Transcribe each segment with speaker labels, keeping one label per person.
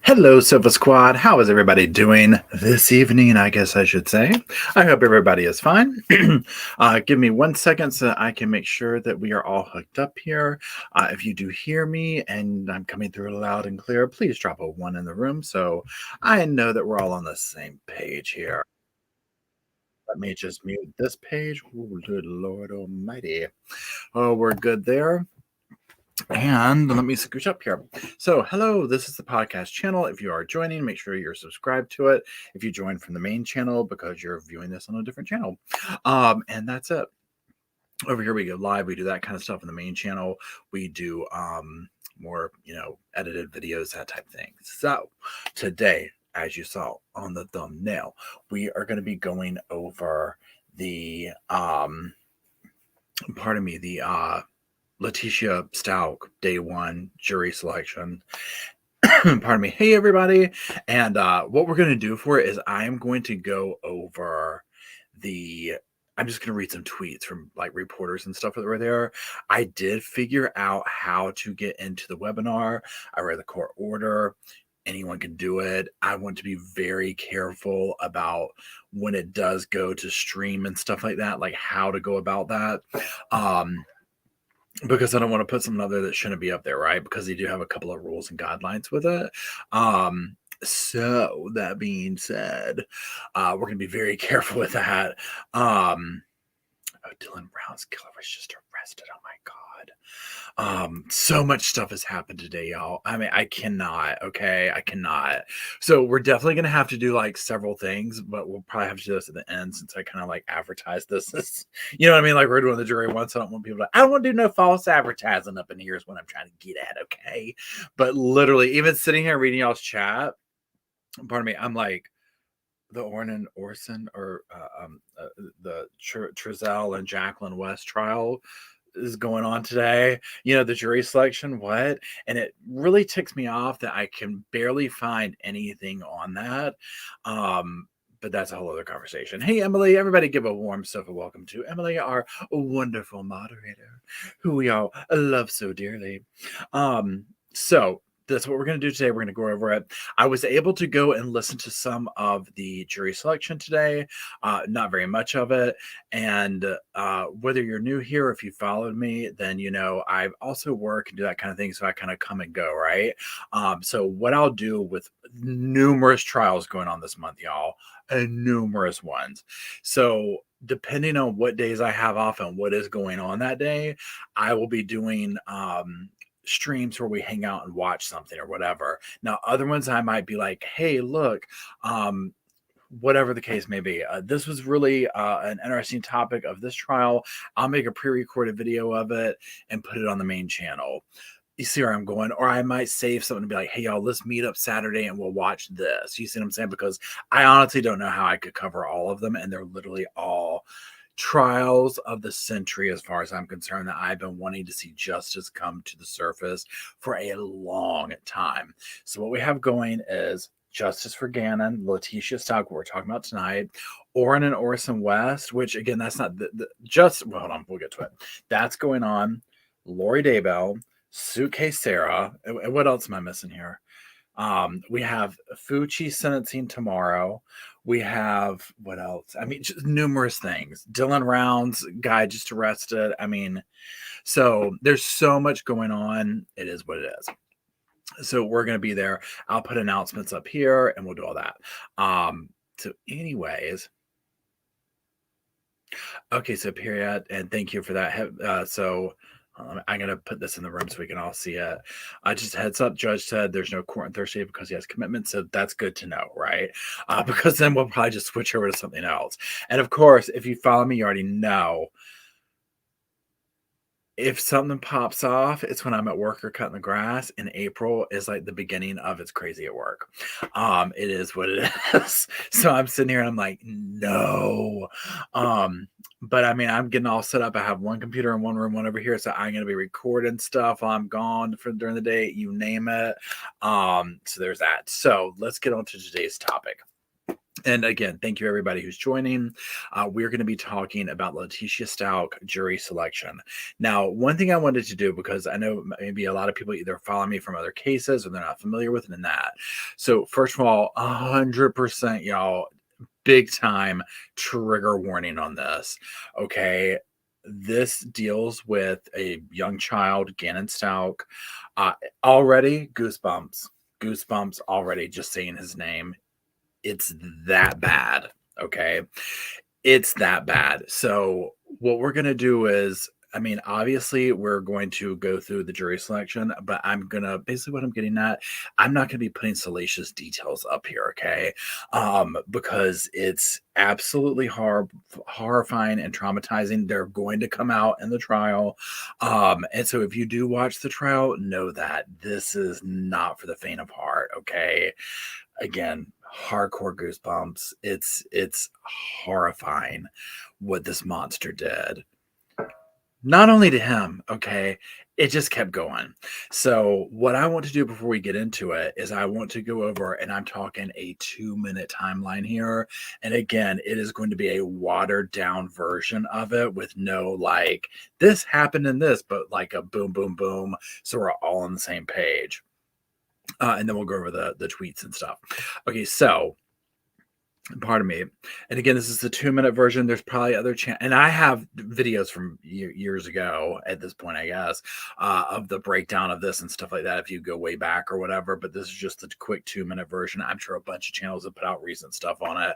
Speaker 1: Hello, Sofa Squad. How is everybody doing this evening? I guess I should say. I hope everybody is fine. Give me 1 second so that I can make sure that we are all hooked up here. If you do hear me and I'm coming through loud and clear, please drop a 1 in the room so I know that we're all on the same page here. Let me just mute this page. Ooh, good Lord Almighty. Oh, we're good there. And let me scooch up here. So, hello, this is the podcast channel. If you are joining, make sure you're subscribed to it. If you join from the main channel because you're viewing this on a different channel. And that's it. Over here we go live. We do that kind of stuff in the main channel. We do more, edited videos, that type of thing. So, today, as you saw on the thumbnail, we are going to be going over the Letitia Stout, day one jury selection. Pardon me. Hey, everybody. And what we're going to do for it is I'm going to go over I'm just going to read some tweets from like reporters and stuff that were there. I did figure out how to get into the webinar. I read the court order. Anyone can do it. I want to be very careful about when it does go to stream and stuff like that, like how to go about that. Because I don't want to put something up there that shouldn't be up there, right? Because they do have a couple of rules and guidelines with it. So that being said, we're going to be very careful with that. Oh, Dylan Brown's killer was just arrested. Oh my God. So much stuff has happened today, y'all. I mean, I cannot. So we're definitely gonna have to do like several things, but we'll probably have to do this at the end since I kind of like advertised this. You know what I mean? Like we're doing the jury once. I don't want people to, I don't want to do no false advertising up in here is what I'm trying to get at, okay? But literally, even sitting here reading y'all's chat, pardon me, I'm like, the Orrin Orson or the Trezell and Jacqueline West trial is going on today. The jury selection, what? And it really ticks me off that I can barely find anything on that. But that's a whole other conversation. Hey, Emily, everybody give a warm sofa welcome to Emily, our wonderful moderator, who we all love so dearly. So that's what we're going to do today. We're going to go over it. I was able to go and listen to some of the jury selection today, not very much of it. And whether you're new here, if you followed me, then I also work and do that kind of thing. So I kind of come and go, right? So what I'll do with numerous trials going on this month, y'all, and numerous ones. So depending on what days I have off and what is going on that day, I will be doing streams where we hang out and watch something or whatever. Now, other ones I might be like, hey, look, whatever the case may be. This was really an interesting topic of this trial. I'll make a pre-recorded video of it and put it on the main channel. You see where I'm going? Or I might save something to be like, hey, y'all, let's meet up Saturday and we'll watch this. You see what I'm saying? Because I honestly don't know how I could cover all of them. And they're literally all trials of the century, as far as I'm concerned, that I've been wanting to see justice come to the surface for a long time. So what we have going is justice for Gannon, Letitia Stout, what we're talking about tonight, Orrin and Orson West, which again, that's not well, hold on, we'll get to it. That's going on. Lori Daybell, Suitcase Sarah, and what else am I missing here? We have Fucci sentencing tomorrow. We have what else? I mean, just numerous things. Dylan Rounds guy just arrested. I mean, so there's so much going on. It is what it is. So we're going to be there. I'll put announcements up here and we'll do all that. So anyways, okay, so period. And thank you for that. I'm going to put this in the room so we can all see it. Just a heads up, judge said there's no court on Thursday because he has commitments. So that's good to know, right? Because then we'll probably just switch over to something else. And of course, if you follow me, you already know if something pops off, it's when I'm at work or cutting the grass. And April is like the beginning of it's crazy at work. It is what it is. So I'm sitting here and I'm like, no. But I mean, I'm getting all set up. I have one computer in one room, one over here. So I'm going to be recording stuff while I'm gone during the day, you name it. So there's that. So let's get on to today's topic. And again, thank you everybody who's joining. We're going to be talking about Letitia Stout jury selection. Now, one thing I wanted to do, because I know maybe a lot of people either follow me from other cases or they're not familiar with it in that. So first of all, 100% y'all, big time trigger warning on this. Okay. This deals with a young child, Gannon Stout. Already goosebumps already just saying his name. It's that bad. Okay. It's that bad. So, what we're going to do is, I mean, obviously, we're going to go through the jury selection, but I'm going to basically what I'm getting at, I'm not going to be putting salacious details up here. Okay. Because it's absolutely horrifying and traumatizing. They're going to come out in the trial. And so, if you do watch the trial, know that this is not for the faint of heart. Okay. Again, hardcore goosebumps. It's horrifying what this monster did. Not only to him, okay, it just kept going. So what I want to do before we get into it is I want to go over, and I'm talking a 2-minute timeline here. And again, it is going to be a watered down version of it with no like this happened in this, but like a boom, boom, boom. So we're all on the same page. And then we'll go over the tweets and stuff. Okay, so pardon me. And again, this is the 2-minute version. There's probably other and I have videos from years ago at this point, I guess, of the breakdown of this and stuff like that. If you go way back or whatever, but this is just the quick 2-minute version. I'm sure a bunch of channels have put out recent stuff on it.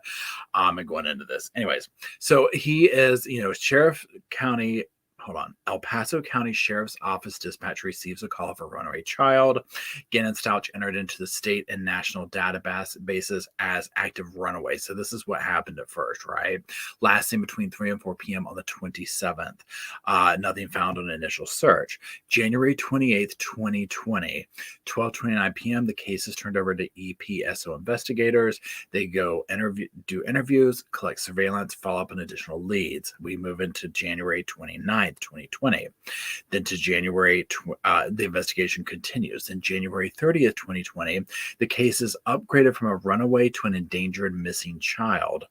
Speaker 1: And going into this, anyways. So he is, Sheriff County. Hold on. El Paso County Sheriff's Office dispatch receives a call of a runaway child. Gannon Stouch entered into the state and national databases as active runaway. So this is what happened at first, right? Last seen between 3 and 4 p.m. on the 27th. Nothing found on initial search. January 28th, 2020, 12:29 p.m. The case is turned over to EPSO investigators. They go do interviews, collect surveillance, follow up on additional leads. We move into January 29th. 2020. Then to January, the investigation continues. In January 30th, 2020, the case is upgraded from a runaway to an endangered missing child.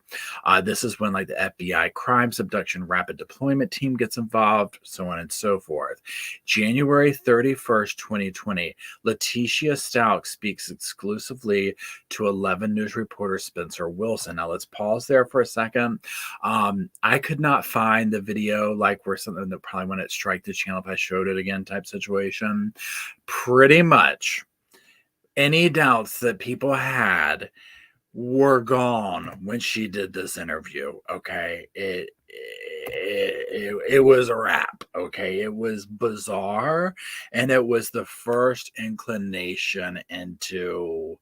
Speaker 1: This is when like the FBI crimes abduction rapid deployment team gets involved, so on and so forth. January 31st, 2020, Letitia Stout speaks exclusively to 11 News reporter Spencer Wilson. Now let's pause there for a second. I could not find the video like where something that probably wouldn't strike the channel if I showed it again type situation. Pretty much any doubts that people had were gone when she did this interview. Okay. It was a wrap. Okay. It was bizarre. And it was the first inclination into,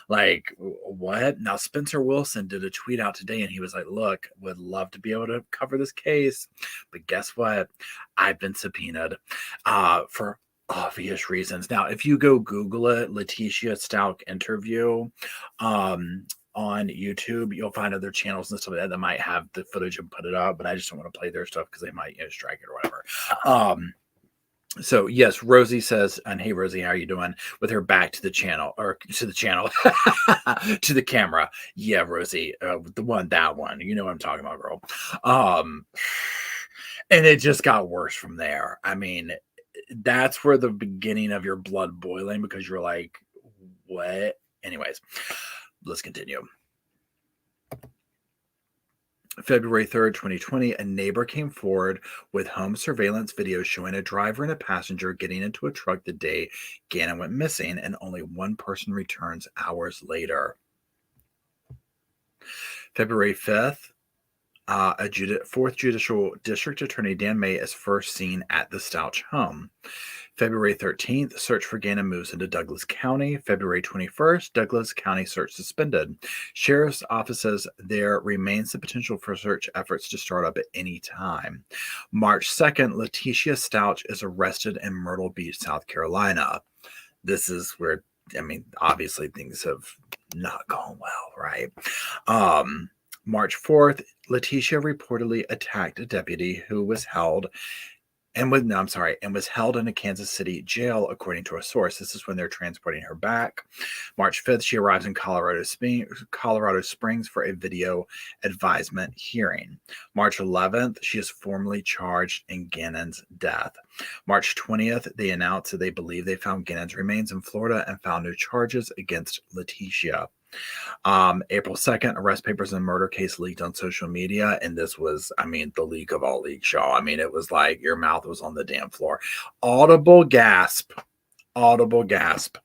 Speaker 1: like what? Now, Spencer Wilson did a tweet out today and he was like, look, would love to be able to cover this case. But guess what? I've been subpoenaed for obvious reasons. Now, if you go Google it, Letitia Stout interview on YouTube, you'll find other channels and stuff like that might have the footage and put it up, but I just don't want to play their stuff because they might strike it or whatever. So yes, Rosie says, and hey Rosie, how are you doing? With her back to the channel or to the channel, to the camera. Yeah, Rosie, that one. You know what I'm talking about, girl. And it just got worse from there. I mean, that's where the beginning of your blood boiling because you're like, what? Anyways, let's continue. February 3rd, 2020, a neighbor came forward with home surveillance video showing a driver and a passenger getting into a truck the day Gannon went missing, and only one person returns hours later. February 5th, a 4th Judicial District Attorney Dan May is first seen at the Stouch home. February 13th, search for Gannon moves into Douglas County. February 21st, Douglas County search suspended. Sheriff's office says there remains the potential for search efforts to start up at any time. March 2nd, Letitia Stout is arrested in Myrtle Beach, South Carolina. This is where, obviously things have not gone well, right? March 4th, Letitia reportedly attacked a deputy who was held and was held in a Kansas City jail, according to a source. This is when they're transporting her back. March 5th, she arrives in Colorado Springs for a video advisement hearing. March 11th, she is formally charged in Gannon's death. March 20th, they announced that they believe they found Gannon's remains in Florida and found new charges against Letitia. April 2nd, arrest papers and murder case leaked on social media. And this was, the leak of all leaks, y'all. It was like your mouth was on the damn floor. Audible gasp. Audible gasp.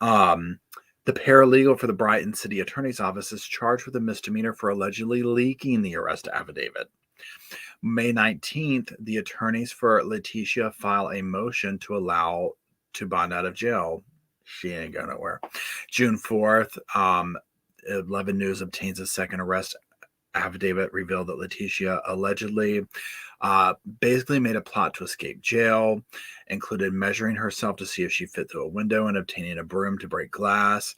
Speaker 1: The paralegal for the Brighton City Attorney's Office is charged with a misdemeanor for allegedly leaking the arrest affidavit. May 19th, the attorneys for Letitia file a motion to allow to bond out of jail. She ain't going nowhere. June 4th, 11 News obtains a second arrest affidavit revealed that Letitia allegedly basically made a plot to escape jail, included measuring herself to see if she fit through a window and obtaining a broom to break glass.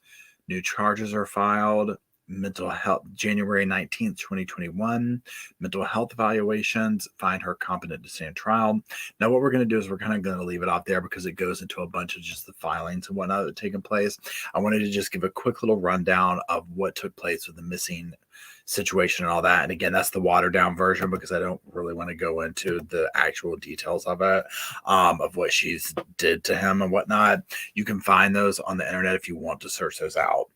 Speaker 1: New charges are filed. Mental health, January 19th, 2021. Mental health evaluations find her competent to stand trial. Now, what we're going to do is we're kind of going to leave it off there because it goes into a bunch of just the filings and whatnot that have taken place. I wanted to just give a quick little rundown of what took place with the missing situation and all that. And again, that's the watered down version because I don't really want to go into the actual details of it, of what she's did to him and whatnot. You can find those on the internet if you want to search those out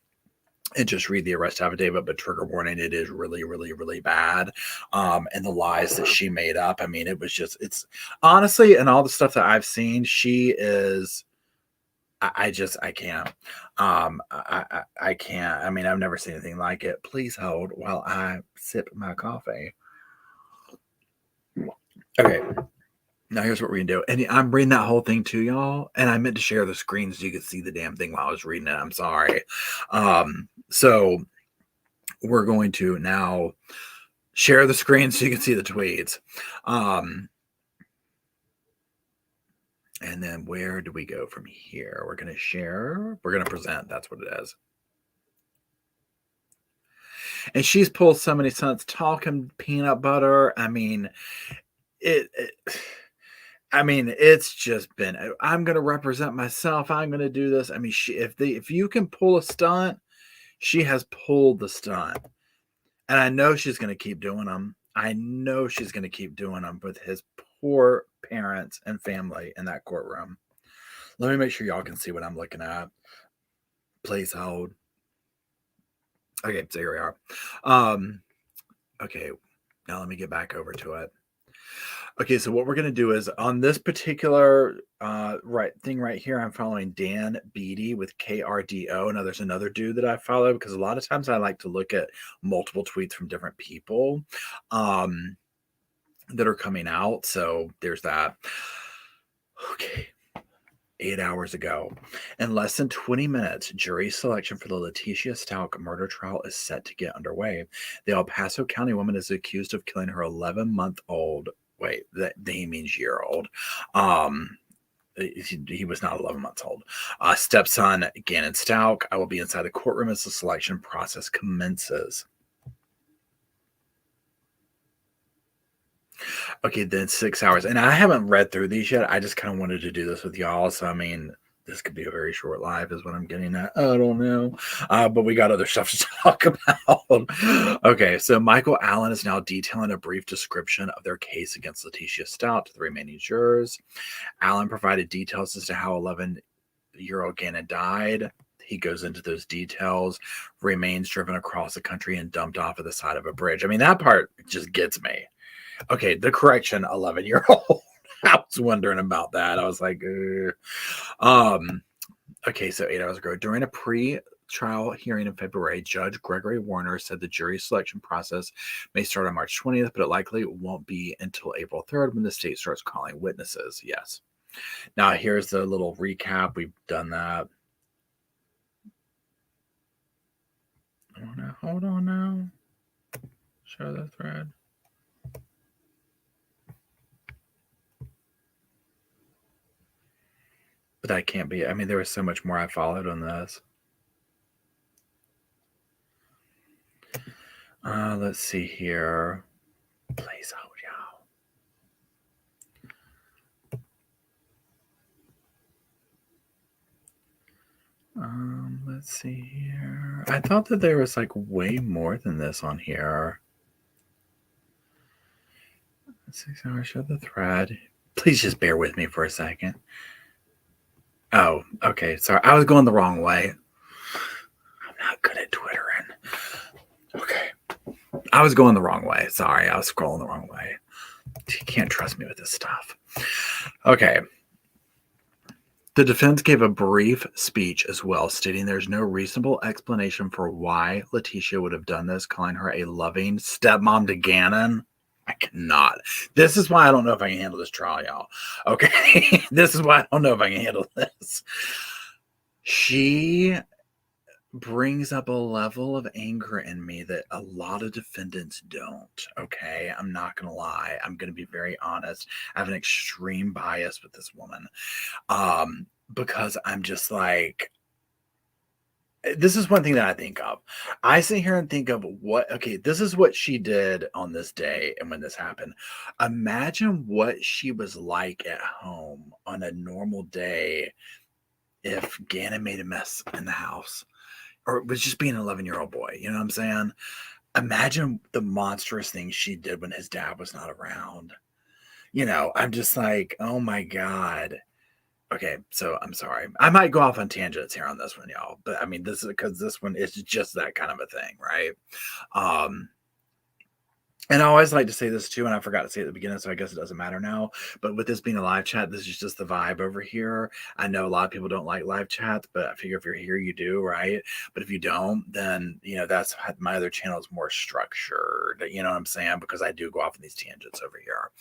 Speaker 1: and just read the arrest affidavit, but trigger warning, it is really, really, really bad. And the lies that she made up. It's honestly, and all the stuff that I've seen, she is, I can't. I can't. I've never seen anything like it. Please hold while I sip my coffee. Okay. Now here's what we're gonna do. And I'm reading that whole thing to y'all. And I meant to share the screen so you could see the damn thing while I was reading it. I'm sorry. So we're going to now share the screen so you can see the tweets. And then where do we go from here? We're going to share. We're going to present. That's what it is. And she's pulled so many stunts talking peanut butter. It's just been, I'm going to represent myself. I'm going to do this. If you can pull a stunt, she has pulled the stunt. And I know she's going to keep doing them. I know she's going to keep doing them with his poor parents and family in that courtroom. Let me make sure y'all can see what I'm looking at. Please hold. Okay, so here we are. Okay, now let me get back over to it. Okay, so what we're going to do is on this particular thing right here, I'm following Dan Beatty with KRDO. Now, there's another dude that I follow because a lot of times I like to look at multiple tweets from different people that are coming out. So there's that. Okay. 8 hours ago. In less than 20 minutes, jury selection for the Letitia Stalk murder trial is set to get underway. The El Paso County woman is accused of killing her 11-month-old. Wait, that he means year-old. He was not 11 months old. Stepson Gannon Stalk. I will be inside the courtroom as the selection process commences. Okay, then 6 hours. And I haven't read through these yet. I just kind of wanted to do this with y'all. So, this could be a very short live is what I'm getting at. I don't know. But we got other stuff to talk about. Okay, so Michael Allen is now detailing a brief description of their case against Letitia Stout to the remaining jurors. Allen provided details as to how 11-year-old Gannon died. He goes into those details. Remains driven across the country and dumped off at the side of a bridge. That part just gets me. Okay, the correction, 11-year-old. I was wondering about that. I was like, okay, so 8 hours ago, during a pre-trial hearing in February, Judge Gregory Warner said the jury selection process may start on March 20th, but it likely won't be until April 3rd when the state starts calling witnesses. Yes. Now, here's the little recap. We've done that. Hold on now. Show the thread. But that can't be. There was so much more I followed on this. Let's see here. Please hold, y'all. Let's see here. I thought that there was like way more than this on here. 6 hours, show the thread. Please just bear with me for a second. Oh, okay. Sorry. I was going the wrong way. I'm not good at Twittering. Okay. I was going the wrong way. Sorry. I was scrolling the wrong way. You can't trust me with this stuff. Okay. The defense gave a brief speech as well, stating there's no reasonable explanation for why Letitia would have done this, calling her a loving stepmom to Gannon. I cannot. This is why I don't know if I can handle this trial, y'all. Okay. This is why I don't know if I can handle this. She brings up a level of anger in me that a lot of defendants don't. Okay. I'm not going to lie. I'm going to be very honest. I have an extreme bias with this woman. Because I'm just like, this is one thing that I think of. I sit here and think of this is what she did on this day and when this happened. Imagine what she was like at home on a normal day if Gannon made a mess in the house or was just being an 11-year-old boy. You know what I'm saying? Imagine the monstrous things she did when his dad was not around. You know, I'm just like, oh my God. Okay, so I'm sorry. I might go off on tangents here on this one, y'all. But I mean, this is because this one is just that kind of a thing, right? And I always like to say this too, and I forgot to say it at the beginning, so I guess it doesn't matter now. But with this being a live chat, this is just the vibe over here. I know a lot of people don't like live chats, but I figure if you're here, you do, right? But if you don't, then, you know, that's my other channel is more structured. You know what I'm saying? Because I do go off on these tangents over here.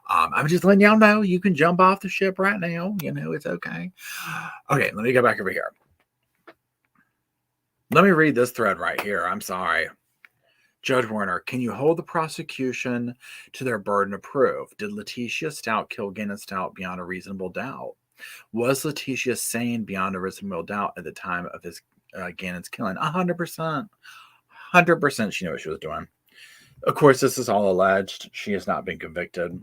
Speaker 1: I'm just letting y'all know you can jump off the ship right now. You know, it's okay. Okay, let me go back over here. Let me read this thread right here. I'm sorry. Judge Warner, can you hold the prosecution to their burden of proof? Did Letitia Stout kill Gannon Stout beyond a reasonable doubt? Was Letitia sane beyond a reasonable doubt at the time of his Gannon's killing? 100%. 100% she knew what she was doing. Of course, this is all alleged. She has not been convicted.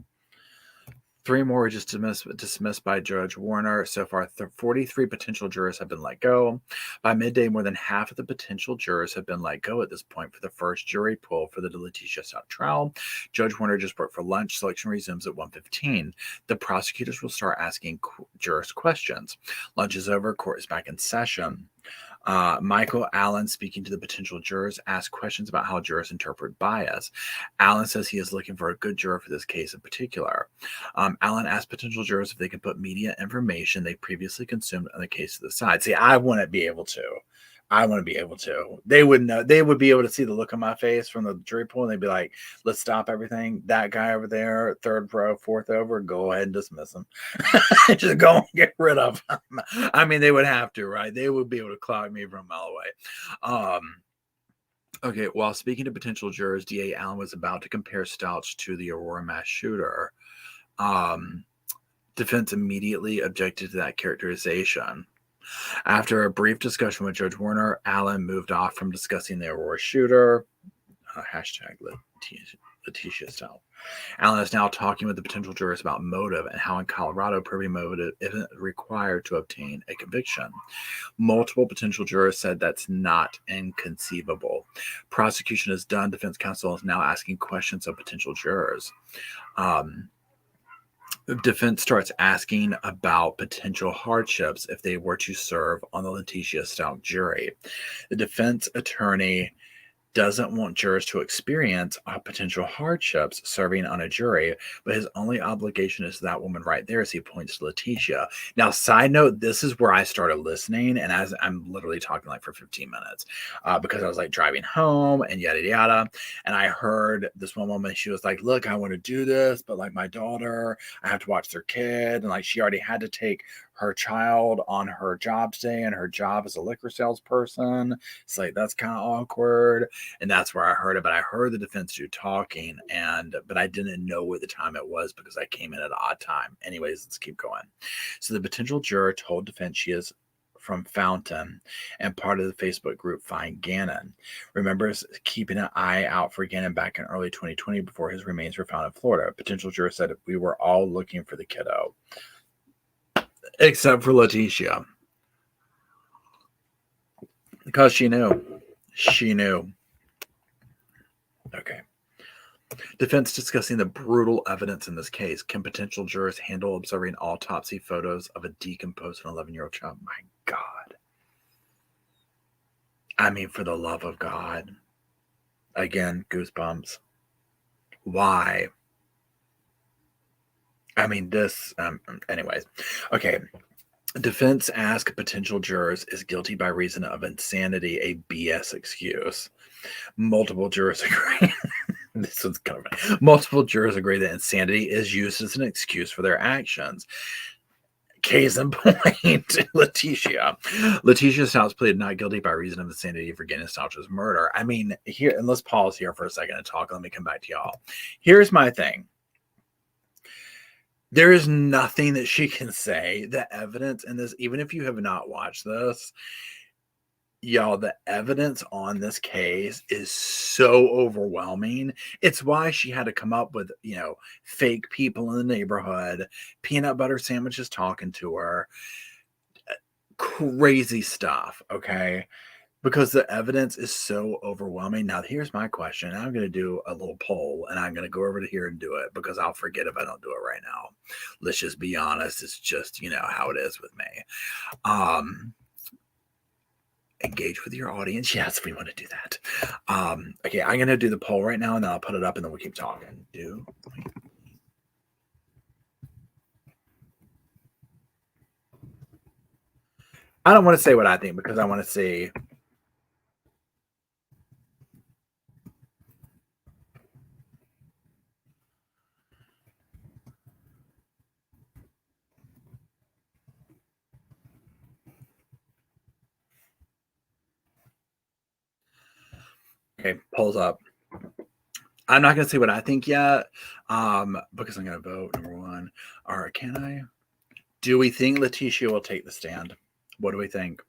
Speaker 1: 3 more were just dismissed by Judge Warner. So far, 43 potential jurors have been let go. By midday, more than half of the potential jurors have been let go at this point for the first jury pool for the Letitia Stout trial. Judge Warner just broke for lunch. Selection resumes at 1:15. The prosecutors will start asking jurors questions. Lunch is over. Court is back in session. Michael Allen, speaking to the potential jurors, asked questions about how jurors interpret bias. Allen says he is looking for a good juror for this case in particular. Allen asked potential jurors if they can put media information they previously consumed on the case to the side. See, I wouldn't be able to. They would know. They would be able to see the look on my face from the jury pool, and they'd be like, "Let's stop everything. That guy over there, 3rd row, 4th over, go ahead and dismiss him. Just go and get rid of him." I mean, they would have to, right? They would be able to clock me from a mile away. Okay, while speaking to potential jurors, DA Allen was about to compare Stouch to the Aurora mass shooter. Defense immediately objected to that characterization. After a brief discussion with Judge Warner, Allen moved off from discussing the Aurora shooter. Hashtag Letitia Stout. Allen is now talking with the potential jurors about motive and how in Colorado proving motive isn't required to obtain a conviction. Multiple potential jurors said that's not inconceivable. Prosecution is done. Defense counsel is now asking questions of potential jurors. The defense starts asking about potential hardships if they were to serve on the Letitia Stout jury. The defense attorney doesn't want jurors to experience potential hardships serving on a jury, but his only obligation is that woman right there as he points to Letitia. Now, side note, this is where I started listening, and as I'm literally talking like for 15 minutes because I was like driving home and yada yada, and I heard this one woman, she was like, "Look, I want to do this, but like my daughter, I have to watch their kid," and like she already had to take her child on her job today, and her job as a liquor salesperson. It's like, that's kind of awkward. And that's where I heard it. But I heard the defense do talking, but I didn't know what the time it was because I came in at an odd time. Anyways, let's keep going. So the potential juror told defense she is from Fountain and part of the Facebook group Find Gannon. Remembers keeping an eye out for Gannon back in early 2020 before his remains were found in Florida. Potential juror said, "We were all looking for the kiddo, except for Letitia." Because she knew. She knew. Okay. Defense discussing the brutal evidence in this case. Can potential jurors handle observing autopsy photos of a decomposed 11-year-old child? My God. I mean, for the love of God. Again, goosebumps. Why? I mean, this, anyways. Okay. Defense ask potential jurors, is guilty by reason of insanity a BS excuse? Multiple jurors agree. This one's kind of funny. Multiple jurors agree that insanity is used as an excuse for their actions. Case in point, Letitia. Letitia Stouts pleaded not guilty by reason of insanity for Gannon Stouch's murder. I mean, here, and let's pause here for a second and talk. Let me come back to y'all. Here's my thing. There is nothing that she can say. The evidence in this, even if you have not watched this, y'all, the evidence on this case is so overwhelming. It's why she had to come up with, fake people in the neighborhood, peanut butter sandwiches talking to her, crazy stuff, okay? Because the evidence is so overwhelming. Now, here's my question. I'm going to do a little poll, and I'm going to go over to here and do it because I'll forget if I don't do it right now. Let's just be honest. It's just, how it is with me. Engage with your audience. Yes, we want to do that. Okay, I'm going to do the poll right now, and then I'll put it up, and then we'll keep talking. I don't want to say what I think because I want to see. Okay, polls up. I'm not going to say what I think yet because I'm going to vote, number one. All right, can I? Do we think Letitia will take the stand? What do we think?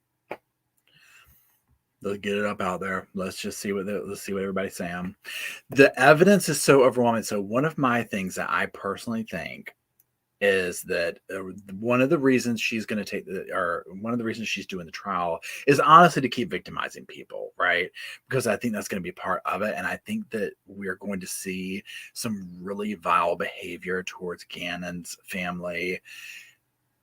Speaker 1: Let's get it up out there. Let's just see let's see what everybody's saying. The evidence is so overwhelming. So one of my things that I personally think is that one of the reasons she's going to one of the reasons she's doing the trial is honestly to keep victimizing people, right? Because I think that's going to be part of it. And I think that we're going to see some really vile behavior towards Gannon's family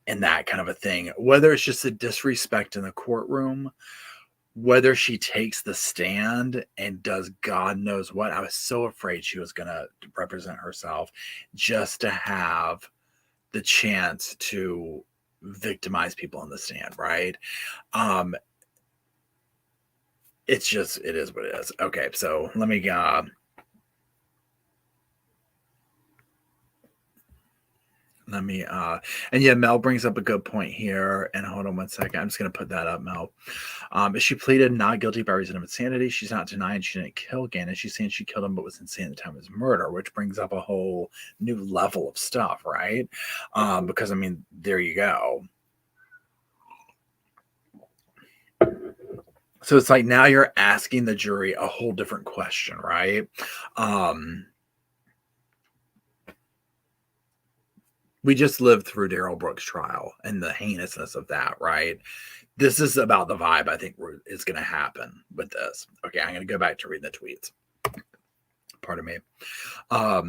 Speaker 1: and that kind of a thing, whether it's just a disrespect in the courtroom, whether she takes the stand and does God knows what. I was so afraid she was going to represent herself just to have the chance to victimize people on the stand, right? It is what it is. Okay, so let me and yeah, Mel brings up a good point here. And hold on one second. I'm just going to put that up, Mel. She pleaded not guilty by reason of insanity. She's not denying she didn't kill Gannon. She's saying she killed him but was insane at the time of his murder, which brings up a whole new level of stuff, right? Because, I mean, there you go. So it's like now you're asking the jury a whole different question, right? We just lived through Darrell Brooks' trial and the heinousness of that, right? This is about the vibe I think is going to happen with this. Okay, I'm going to go back to reading the tweets. Pardon me. Let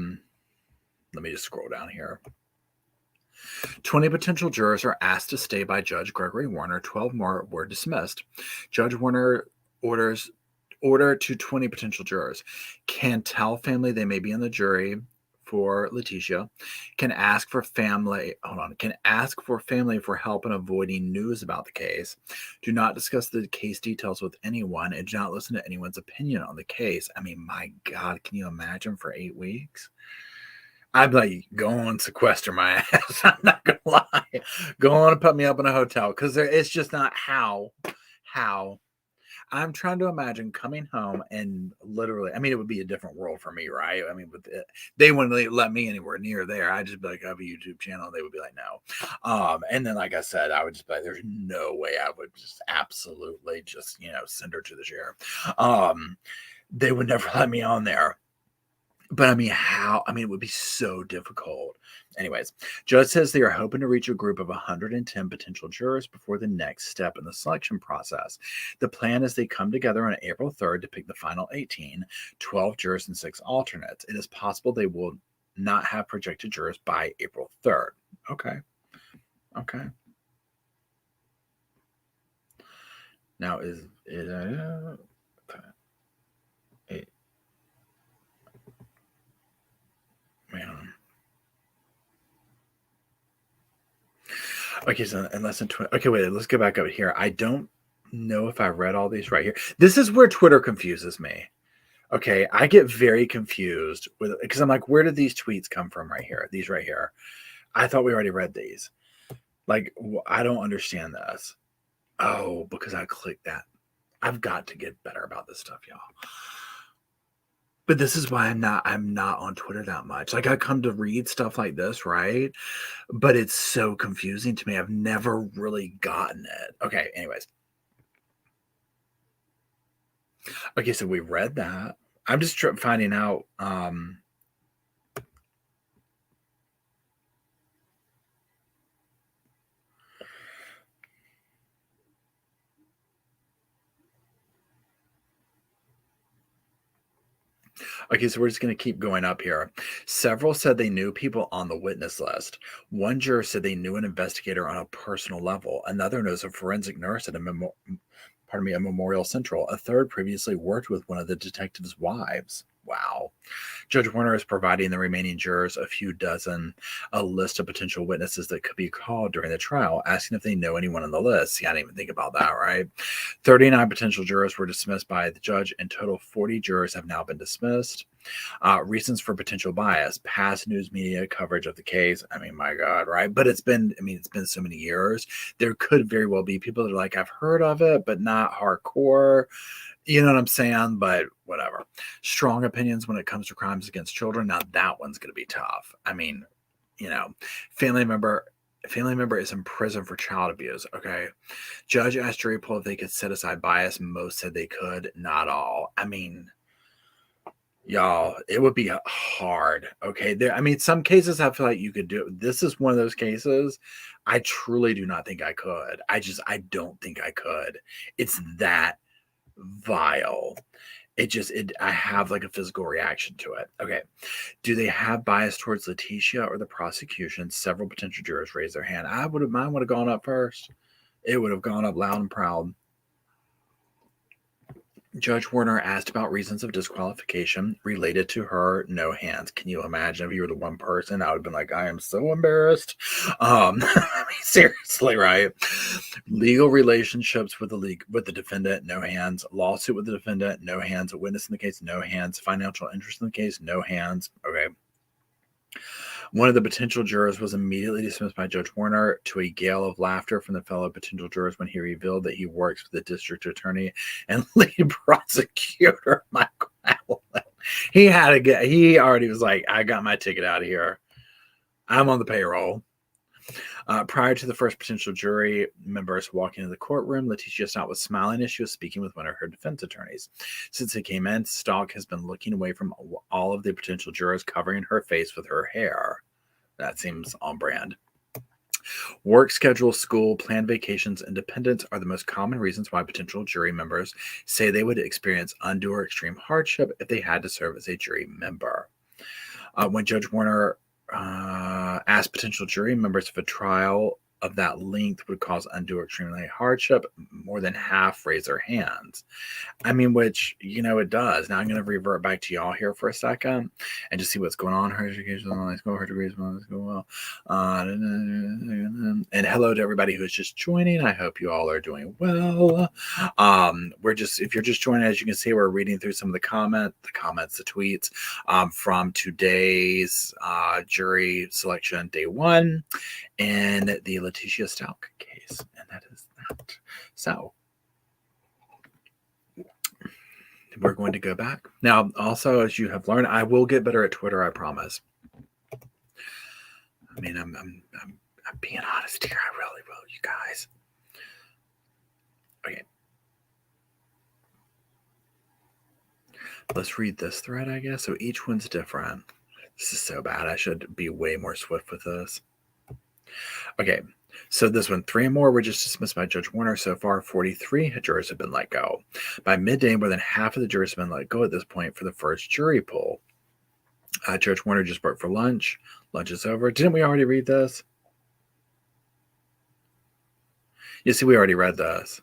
Speaker 1: me just scroll down here. 20 potential jurors are asked to stay by Judge Gregory Warner. 12 more were dismissed. Judge Warner order to 20 potential jurors. Can tell family they may be in the jury for Letitia. Can ask for family for help in avoiding news about the case. Do not discuss the case details with anyone and do not listen to anyone's opinion on the case. I mean, my God, can you imagine for 8 weeks? I'd like, go on, sequester my ass. I'm not gonna lie. Go on and put me up in a hotel because it's just not how. I'm trying to imagine coming home and literally, I mean, it would be a different world for me, right? I mean, they wouldn't let me anywhere near there. I'd just be like, I have a YouTube channel. They would be like, no. And then, like I said, I would just be like, there's no way I would just absolutely just, send her to the chair. They would never let me on there. But I mean, how? I mean, it would be so difficult. Anyways, judge says they are hoping to reach a group of 110 potential jurors before the next step in the selection process. The plan is they come together on April 3rd to pick the final 18, 12 jurors and 6 alternates. It is possible they will not have projected jurors by April 3rd. Okay. Okay. Now is it man. Okay, so in less than 20. Okay, wait, let's go back up here. I don't know if I read all these right here. This is where Twitter confuses me. Okay, I get very confused with because I'm like, where did these tweets come from right here? These right here. I thought we already read these. Like, I don't understand this. Oh, because I clicked that. I've got to get better about this stuff, y'all. But this is why I'm not on Twitter that much. Like I come to read stuff like this, right? But it's so confusing to me. I've never really gotten it. Okay, anyways. Okay, so we read that. I'm just finding out okay, so we're just going to keep going up here. Several said they knew people on the witness list. One juror said they knew an investigator on a personal level. Another knows a forensic nurse at a Memorial Central. A third previously worked with one of the detective's wives. Wow. Judge Warner is providing the remaining jurors a list of potential witnesses that could be called during the trial, asking if they know anyone on the list. See, I didn't even think about that, right? 39 potential jurors were dismissed by the judge. In total, 40 jurors have now been dismissed. Reasons for potential bias, past news media coverage of the case. I mean, my God, right? But it's been so many years. There could very well be people that are like, I've heard of it, but not hardcore. You know what I'm saying? But whatever. Strong opinions when it comes to crimes against children. Now that one's going to be tough. I mean, family member is in prison for child abuse. Okay. Judge asked jury pool if they could set aside bias. Most said they could. Not all. I mean, y'all, it would be hard. Okay. Some cases I feel like you could do. This is one of those cases. I truly do not think I could. I don't think I could. It's that vile. I have like a physical reaction to it. Okay. Do they have bias towards Letitia or the prosecution? Several potential jurors raised their hand. Mine would have gone up first. It would have gone up loud and proud. Judge Warner asked about reasons of disqualification related to her no hands. Can you imagine if you were the one person? I would have been like, I am so embarrassed. Seriously, right? Legal relationships with the defendant, no hands. Lawsuit with the defendant, no hands. A witness in the case, no hands. Financial interest in the case, no hands. Okay. One of the potential jurors was immediately dismissed by Judge Warner to a gale of laughter from the fellow potential jurors when he revealed that he works with the district attorney and lead prosecutor, Michael Allen. He already was like, I got my ticket out of here. I'm on the payroll. Prior to the first potential jury members walking into the courtroom, Letitia Stout was smiling as she was speaking with one of her defense attorneys. Since it came in, Stout has been looking away from all of the potential jurors, covering her face with her hair. That seems on brand. Work schedule, school, planned vacations, and dependents are the most common reasons why potential jury members say they would experience undue or extreme hardship if they had to serve as a jury member. When Judge Warner asked potential jury members if a trial of that length would cause undue or extreme hardship, more than half raise their hands. Which, it does. Now I'm going to revert back to y'all here for a second and just see what's going on. Her education, online school, her degrees, let's go well. And hello to everybody who's just joining. I hope you all are doing well. If you're just joining, as you can see, we're reading through some of the tweets from today's jury selection day 1 and the Letitia Stout case. And that is that. So we're going to go back. Now, also, as you have learned, I will get better at Twitter, I promise. I'm being honest here. I really will, you guys. Okay. Let's read this thread, I guess. So each one's different. This is so bad. I should be way more swift with this. Okay, so this one, 3 more were just dismissed by Judge Warner. So far, 43 jurors have been let go. By midday, more than half of the jurors have been let go at this point for the first jury pool. Judge Warner just broke for lunch. Lunch is over. Didn't we already read this? You see, we already read this.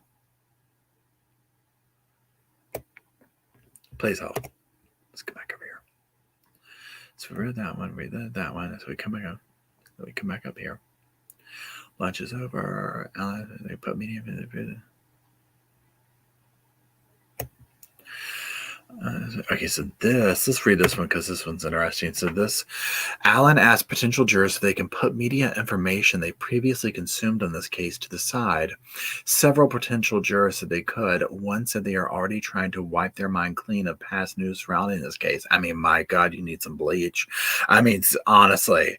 Speaker 1: Please hold. Let's go back over here. So we read that one. We read that one. So we come back up. We come back up here. Lunch is over. They put media in the okay, so let's read this one because this one's interesting. So Alan asked potential jurors if they can put media information they previously consumed on this case to the side. Several potential jurors said they could. One said they are already trying to wipe their mind clean of past news surrounding this case. I mean, my God, you need some bleach. I mean, honestly,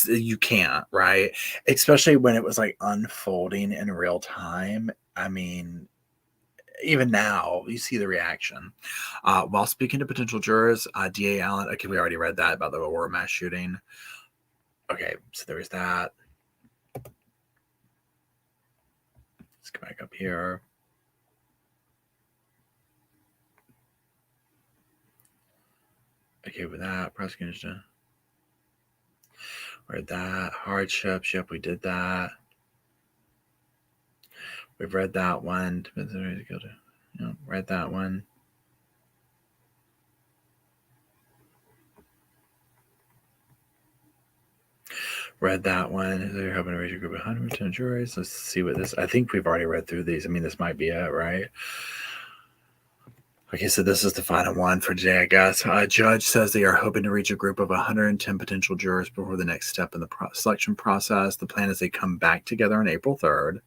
Speaker 1: you can't, right? Especially when it was like unfolding in real time. I mean, even now, you see the reaction. While speaking to potential jurors, DA Allen, okay, we already read that about the Aurora mass shooting. Okay, so there was that. Let's go back up here. Okay, with that, prosecution. Read that. Hardships, yep, we did that. We've read that one. Yep, read that one. Read that one. They're hoping to reach a group of 110 juries. Let's see what this. I think we've already read through these. I mean, this might be it, right? Okay, so this is the final one for today, I guess. Judge says they are hoping to reach a group of 110 potential jurors before the next step in the selection process. The plan is they come back together on April 3rd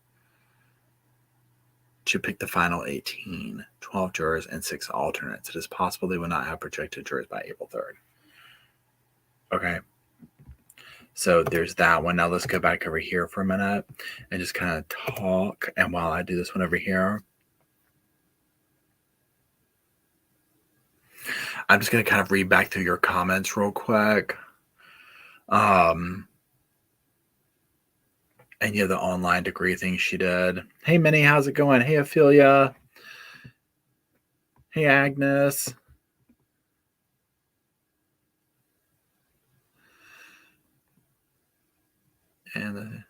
Speaker 1: to pick the final 18, 12 jurors, and 6 alternates. It is possible they will not have projected jurors by April 3rd. Okay. So there's that one. Now let's go back over here for a minute and just kind of talk. And while I do this one over here, I'm just going to kind of read back through your comments real quick. And the online degree thing she did. Hey, Minnie, how's it going? Hey, Ophelia. Hey, Agnes. And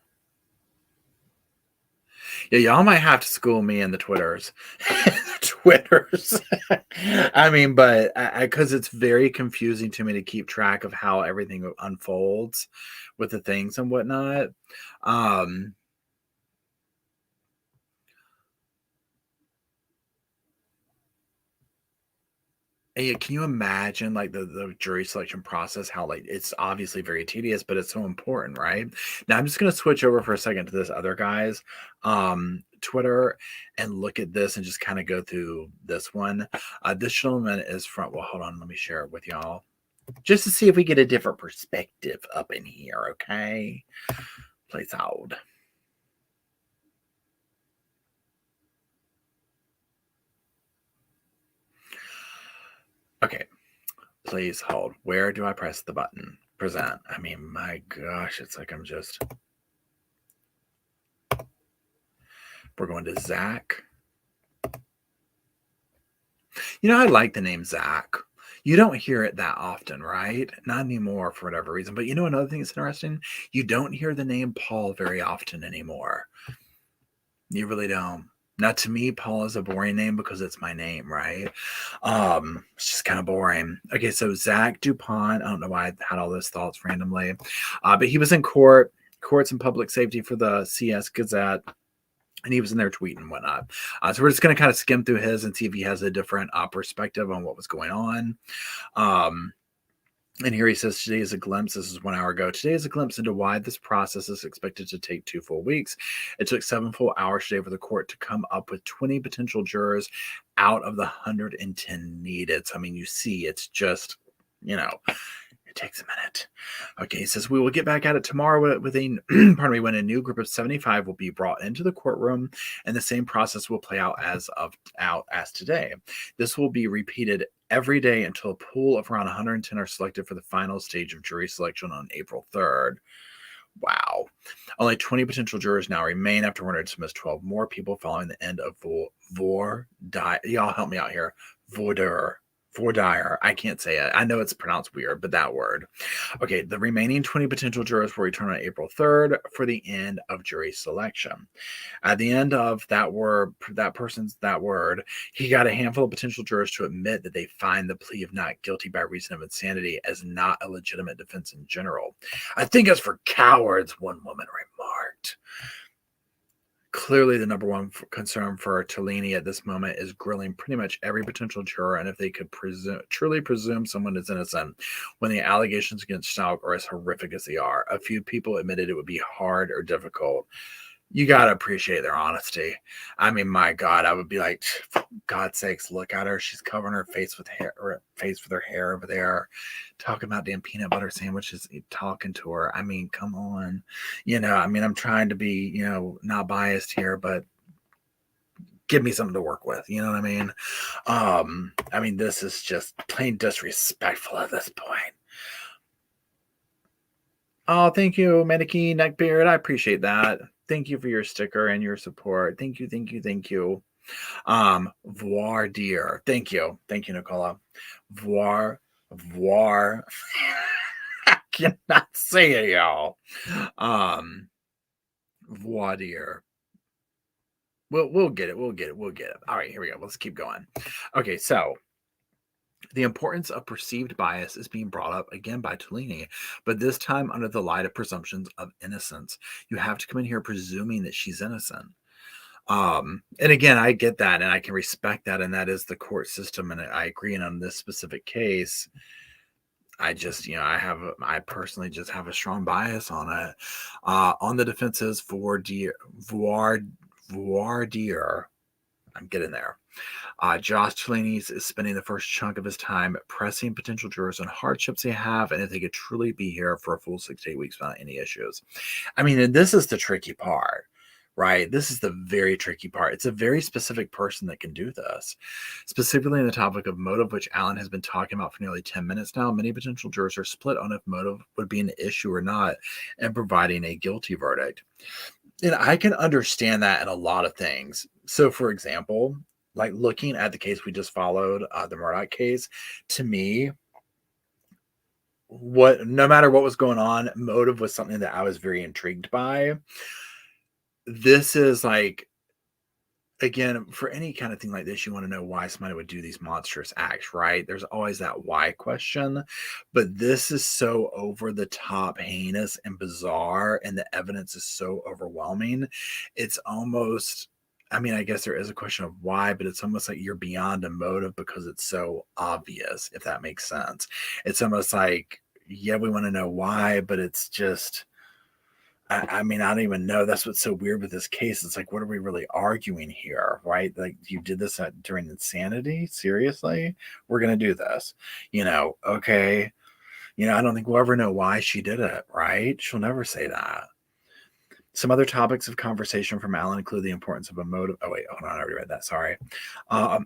Speaker 1: y'all might have to school me in the Twitters. I mean, but because it's very confusing to me to keep track of how everything unfolds with the things and whatnot. And can you imagine like the jury selection process, how like it's obviously very tedious, but it's so important, right? Now I'm just going to switch over for a second to this other guy's Twitter and look at this and just kind of go through this one. This gentleman is from, well, hold on, let me share it with y'all just to see if we get a different perspective up in here, okay? Please hold. Okay, please hold. Where do I press the button? Present. I mean, my gosh, it's like I'm just... We're going to Zach. I like the name Zach. You don't hear it that often, right? Not anymore for whatever reason. But another thing that's interesting? You don't hear the name Paul very often anymore. You really don't. Now, to me, Paul is a boring name because it's my name, right? It's just kind of boring. Okay, so Zach DuPont. I don't know why I had all those thoughts randomly. But he was in courts and public safety for the CS Gazette. And he was in there tweeting and whatnot. So we're just going to kind of skim through his and see if he has a different perspective on what was going on. And here he says, today is a glimpse. This is 1 hour ago. Today is a glimpse into why this process is expected to take 2 full weeks. It took 7 full hours today for the court to come up with 20 potential jurors out of the 110 needed. So, I mean, you see, it's just, it takes a minute. Okay, he says, we will get back at it tomorrow with a, when a new group of 75 will be brought into the courtroom, and the same process will play out as today. This will be repeated every day until a pool of around 110 are selected for the final stage of jury selection on April 3rd. Wow. Only 20 potential jurors now remain after we're going to dismiss 12 more people following the end of Y'all help me out here. Vordir. I can't say it. I know it's pronounced weird, but that word. Okay, the remaining 20 potential jurors will return on April 3rd for the end of jury selection. At the end of that word, he got a handful of potential jurors to admit that they find the plea of not guilty by reason of insanity as not a legitimate defense in general. I think it's for cowards, one woman remarked. Clearly, the number one concern for Tellini at this moment is grilling pretty much every potential juror, and if they could truly presume someone is innocent when the allegations against Stalk are as horrific as they are. A few people admitted it would be hard or difficult. You got to appreciate their honesty. I mean, my God, I would be like, for God's sakes, look at her. She's covering her face with hair, or face with her hair over there, talking about damn peanut butter sandwiches, talking to her. I mean, come on. I mean, I'm trying to be, not biased here, but give me something to work with. You know what I mean? I mean, this is just plain disrespectful at this point. Oh, thank you, Medikey Neckbeard. I appreciate that. Thank you for your sticker and your support. Thank you. Voir dire. Thank you, Nicola. Voir. I cannot say it, y'all. Voir dire. We'll get it. All right, here we go. Let's keep going. Okay, so the importance of perceived bias is being brought up again by Tellini, but this time under the light of presumptions of innocence. You have to come in here presuming that she's innocent. And again, I get that and I can respect that, and that is the court system, and I agree. And on this specific case, I just, I personally just have a strong bias on it. On the defenses, voir dire. I'm getting there. Josh Tellini is spending the first chunk of his time pressing potential jurors on hardships they have and if they could truly be here for a full 6 to 8 weeks without any issues. I mean, and this is the tricky part, right? This is the very tricky part. It's a very specific person that can do this. Specifically in the topic of motive, which Alan has been talking about for nearly 10 minutes now, many potential jurors are split on if motive would be an issue or not in providing a guilty verdict. And I can understand that in a lot of things. So, for example, like looking at the case we just followed, the Murdoch case, to me, no matter what was going on, motive was something that I was very intrigued by. This is like, again, for any kind of thing like this, you want to know why somebody would do these monstrous acts, right? There's always that why question. But this is so over the top, heinous, and bizarre, and the evidence is so overwhelming. It's almost, I mean, I guess there is a question of why, but it's almost like you're beyond a motive because it's so obvious, if that makes sense. It's almost like, yeah, we want to know why, but it's just, I mean, I don't even know. That's what's so weird with this case. It's like, what are we really arguing here, right? Like, you did this during insanity? Seriously? We're going to do this. Okay. I don't think we'll ever know why she did it, right? She'll never say that. Some other topics of conversation from Alan include the importance of a motive. Oh, wait, hold on. I already read that. Sorry. A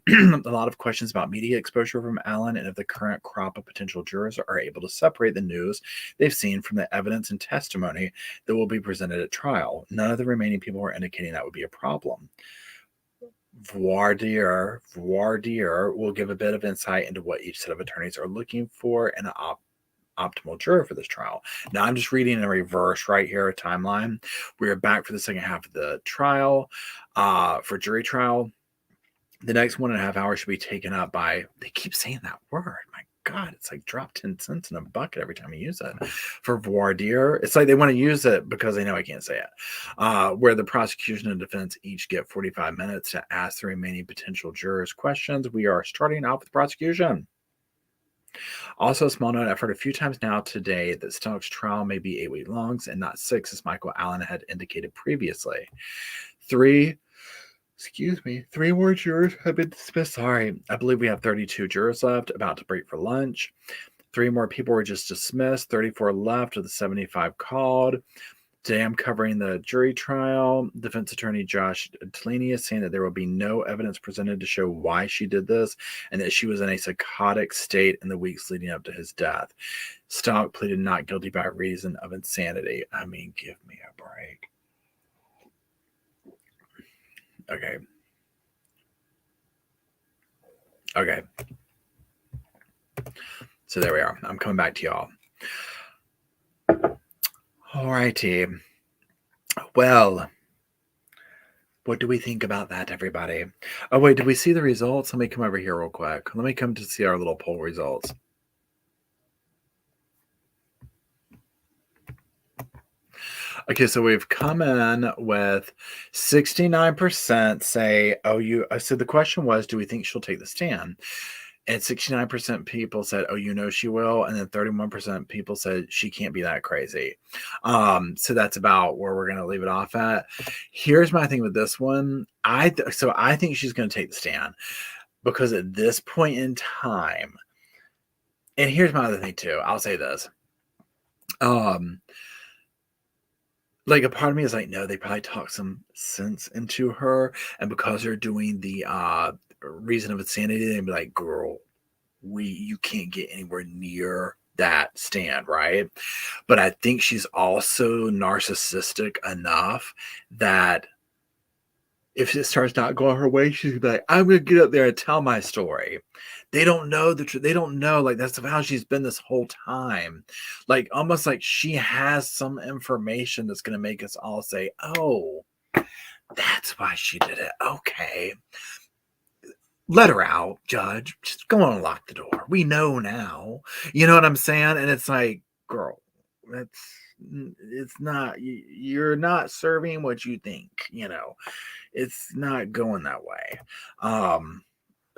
Speaker 1: lot of questions about media exposure from Alan and if the current crop of potential jurors are able to separate the news they've seen from the evidence and testimony that will be presented at trial. None of the remaining people are indicating that would be a problem. Voir dire will give a bit of insight into what each set of attorneys are looking for and optimal juror for this trial. Now I'm just reading in reverse right here, a timeline. We are back for the second half of the trial. For jury trial, the next 1.5 hours should be taken up by, they keep saying that word. My God, it's like drop 10 cents in a bucket every time you use it. For voir dire, it's like they want to use it because they know I can't say it. Where the prosecution and defense each get 45 minutes to ask the remaining potential jurors questions. We are starting off with the prosecution. Also, a small note, I've heard a few times now today that Stalk's trial may be 8 week longs and not 6, as Michael Allen had indicated previously. 3 more jurors have been dismissed. Sorry, I believe we have 32 jurors left, about to break for lunch. 3 more people were just dismissed, 34 left of the 75 called. Today I'm covering the jury trial. Defense attorney Josh Delaney is saying that there will be no evidence presented to show why she did this and that she was in a psychotic state in the weeks leading up to his death. Stock pleaded not guilty by reason of insanity. I mean, give me a break. Okay. Okay. So there we are. I'm coming back to y'all. All righty. Well, what do we think about that, everybody? Oh, wait, did we see the results? Let me come over here real quick. Let me come to see our little poll results. Okay, so we've come in with 69% say, oh, so the question was, do we think she'll take the stand? And 69% people said, oh, she will. And then 31% people said she can't be that crazy. So that's about where we're going to leave it off at. Here's my thing with this one. I think she's going to take the stand because at this point in time, and here's my other thing too. I'll say this. Like a part of me is like, no, they probably talk some sense into her. And because they're doing the reason of insanity, they'd be like, girl, you can't get anywhere near that stand, right? But I think she's also narcissistic enough that if it starts not going her way, she's gonna be like, I'm gonna get up there and tell my story. They don't know the truth. They don't know, like, that's how she's been this whole time. Like, almost like she has some information that's gonna make us all say, oh, that's why she did it. Okay. Let her out, Judge. Just go on and lock the door. We know now. You know what I'm saying? And it's like, girl, it's not, you're not serving what you think, it's not going that way.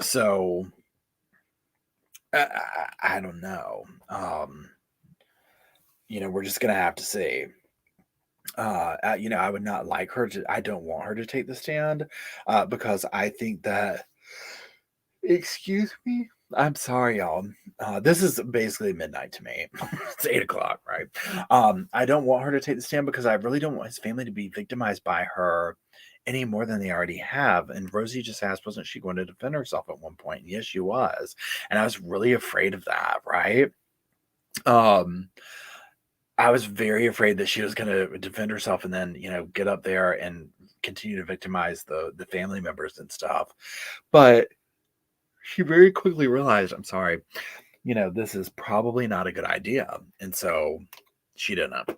Speaker 1: So I don't know. We're just gonna have to see. I would not like her to. I don't want her to take the stand because I think that. Excuse me. I'm sorry, y'all. This is basically midnight to me. It's 8 o'clock, right? I don't want her to take the stand because I really don't want his family to be victimized by her any more than they already have. And Rosie just asked, wasn't she going to defend herself at one point? And yes, she was. And I was really afraid of that, right? I was very afraid that she was going to defend herself and then, get up there and continue to victimize the family members and stuff. But she very quickly realized, I'm sorry, this is probably not a good idea. And so she didn't.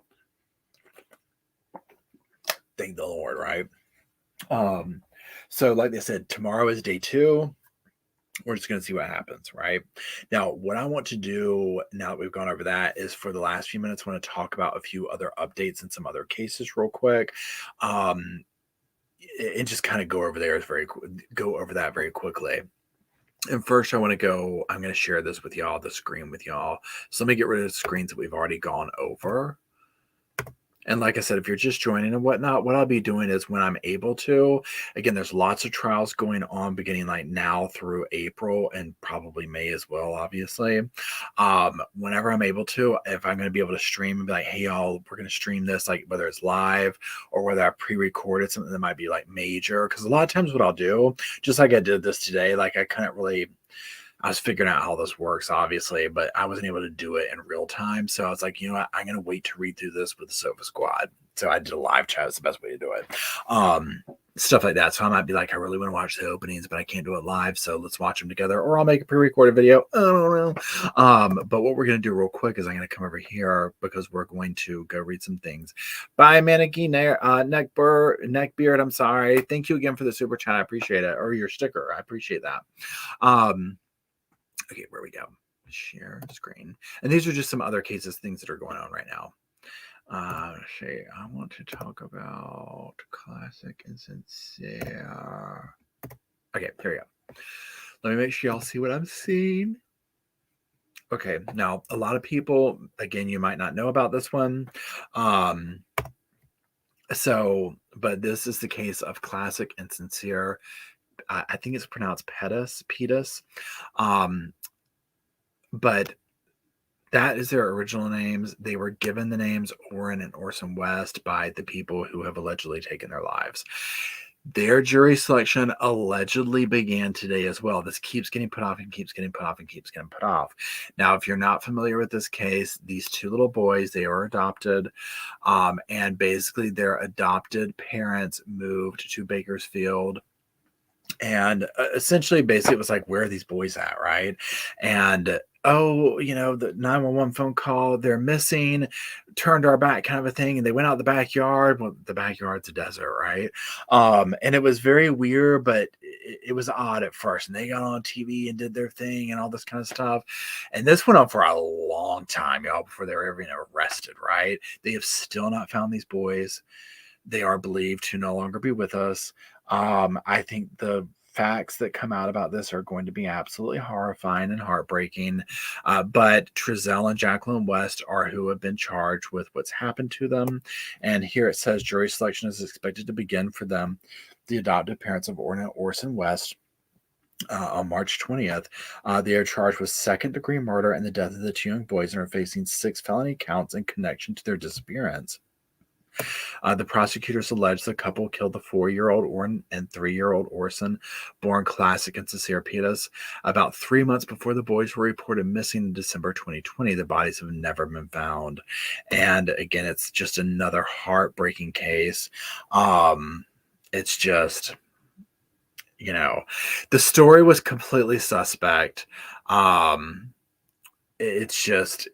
Speaker 1: Thank the Lord, right? So like they said, tomorrow is day 2. We're just going to see what happens, right? Now, what I want to do now that we've gone over that is for the last few minutes, I want to talk about a few other updates and some other cases real quick. And just kind of go over that very quickly. And first, I'm going to share this with y'all, the screen with y'all. So let me get rid of the screens that we've already gone over. And like I said, if you're just joining and whatnot, what I'll be doing is when I'm able to, again, there's lots of trials going on beginning like now through April and probably May as well, obviously. Whenever I'm able to, if I'm going to be able to stream and be like, hey, y'all, we're going to stream this, like whether it's live or whether I pre-recorded something that might be like major. Because a lot of times what I'll do, just like I did this today, like I was figuring out how this works, obviously, but I wasn't able to do it in real time. So I was like, you know what? I'm going to wait to read through this with the Sofa Squad. So I did a live chat. It's the best way to do it. Stuff like that. So I might be like, I really want to watch the openings, but I can't do it live. So let's watch them together, or I'll make a pre-recorded video. I don't know. But what we're going to do real quick is I'm going to come over here because we're going to go read some things. Bye, Mannequin Neckbeard. I'm sorry. Thank you again for the super chat. I appreciate it. Or your sticker. I appreciate that. Okay, where we go. Share screen. And these are just some other cases, things that are going on right now. I want to talk about classic and sincere. Okay, here we go. Let me make sure y'all see what I'm seeing. Okay, now a lot of people, again, you might not know about this one. But this is the case of classic and sincere. I think it's pronounced Petus. But That is their original names. They were given the names Orrin and Orson West by the people who have allegedly taken their lives. Their jury selection allegedly began today as well. This keeps getting put off and keeps getting put off and keeps getting put off. Now, if you're not familiar with this case, these two little boys, they were adopted. And basically their adopted parents moved to Bakersfield. And essentially, basically, it was like, where are these boys at, right? And oh, the 911 phone call, they're missing, turned our back, kind of a thing. And they went out the backyard. Well, the backyard's a desert, right? And it was very weird, but it was odd at first. And they got on TV and did their thing and all this kind of stuff. And this went on for a long time, y'all, before they were ever arrested, right? They have still not found these boys. They are believed to no longer be with us. I think the facts that come out about this are going to be absolutely horrifying and heartbreaking. But Trezell and Jacqueline West are who have been charged with what's happened to them. And here it says jury selection is expected to begin for them, the adopted parents of Orson West. On March 20th, they are charged with second-degree murder and the death of the two young boys and are facing 6 felony counts in connection to their disappearance. The prosecutors allege the couple killed the 4-year-old Orrin and 3-year-old Orson, born Classic and Cesare Pettis. About 3 months before the boys were reported missing in December 2020, the bodies have never been found. And again, it's just another heartbreaking case. It's just, the story was completely suspect. It's just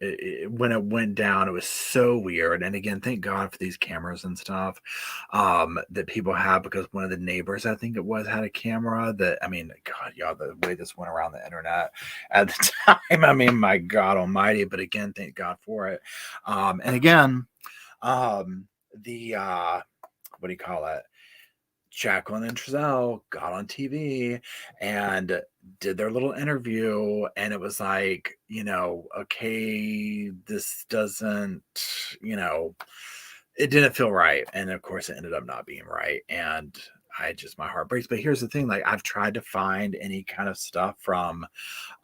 Speaker 1: when it went down, it was so weird. And again, thank God for these cameras and stuff that people have, because one of the neighbors, I think it was, had a camera that, God, y'all, the way this went around the internet at the time, my God almighty. But again, thank God for it. And again, the what do you call it? Jacqueline and Trezell got on TV and did their little interview, and it was like, okay, this doesn't, it didn't feel right. And of course, it ended up not being right. And my heart breaks. But here's the thing, like, I've tried to find any kind of stuff from,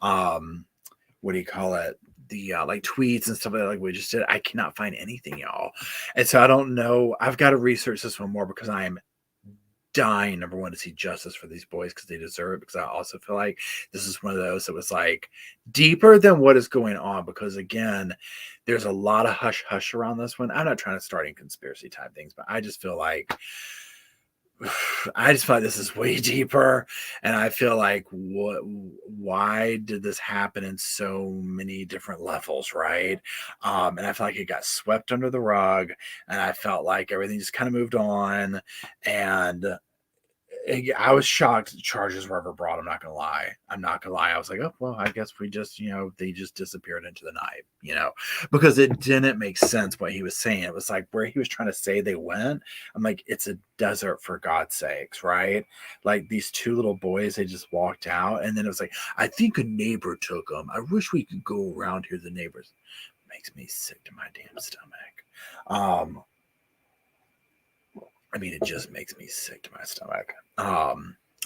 Speaker 1: what do you call it? The like tweets and stuff like we just did. I cannot find anything, y'all. And so I don't know. I've got to research this one more, because I am dying, number one, to see justice for these boys, because they deserve it. Because I also feel like this is one of those that was like deeper than what is going on, because again, there's a lot of hush hush around this one. I'm not trying to start in conspiracy type things, but I just feel like this is way deeper. And I feel like, why did this happen in so many different levels, right? And I feel like it got swept under the rug, and I felt like everything just kind of moved on. And I was shocked the charges were ever brought. I'm not gonna lie. I was like, oh, well, I guess we just, they just disappeared into the night, because it didn't make sense what he was saying. It was like, where he was trying to say they went, I'm like, it's a desert, for God's sakes, right? Like, these two little boys, they just walked out, and then it was like, I think a neighbor took them. I wish we could go around here. The neighbors. It makes me sick to my damn stomach. It just makes me sick to my stomach.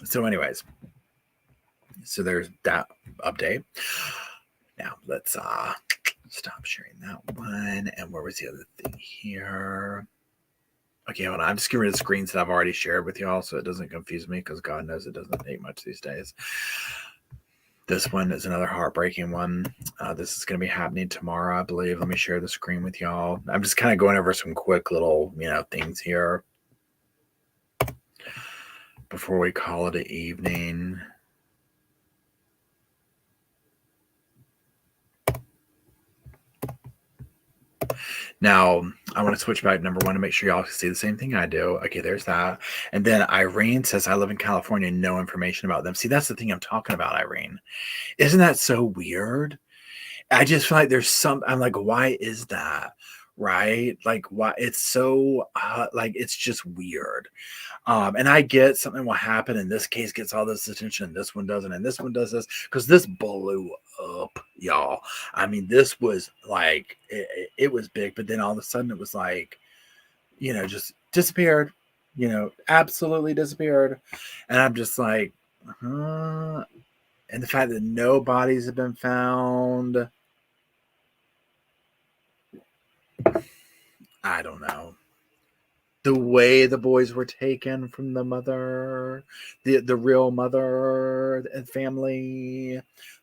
Speaker 1: So anyways, so there's that update. Now let's stop sharing that one. And where was the other thing here? Okay, hold on. I'm just getting rid of the screens that I've already shared with y'all, so it doesn't confuse me, because God knows it doesn't take much these days. This one is another heartbreaking one. This is going to be happening tomorrow, I believe. Let me share the screen with y'all. I'm just kind of going over some quick little, things here before we call it an evening. Now, I want to switch back, number one, to make sure y'all can see the same thing I do. Okay, there's that. And then Irene says, I live in California, no information about them. See, that's the thing I'm talking about, Irene. Isn't that so weird? I just feel like there's I'm like, why is that? Right? Like, why? It's so, it's just weird. And I get something will happen, and this case gets all this attention, and this one doesn't, and this one does this, because this blew up, y'all. This was like, it was big, but then all of a sudden it was like, just disappeared, absolutely disappeared. And I'm just like, and the fact that no bodies have been found, I don't know. The way the boys were taken from the mother, the real mother and family,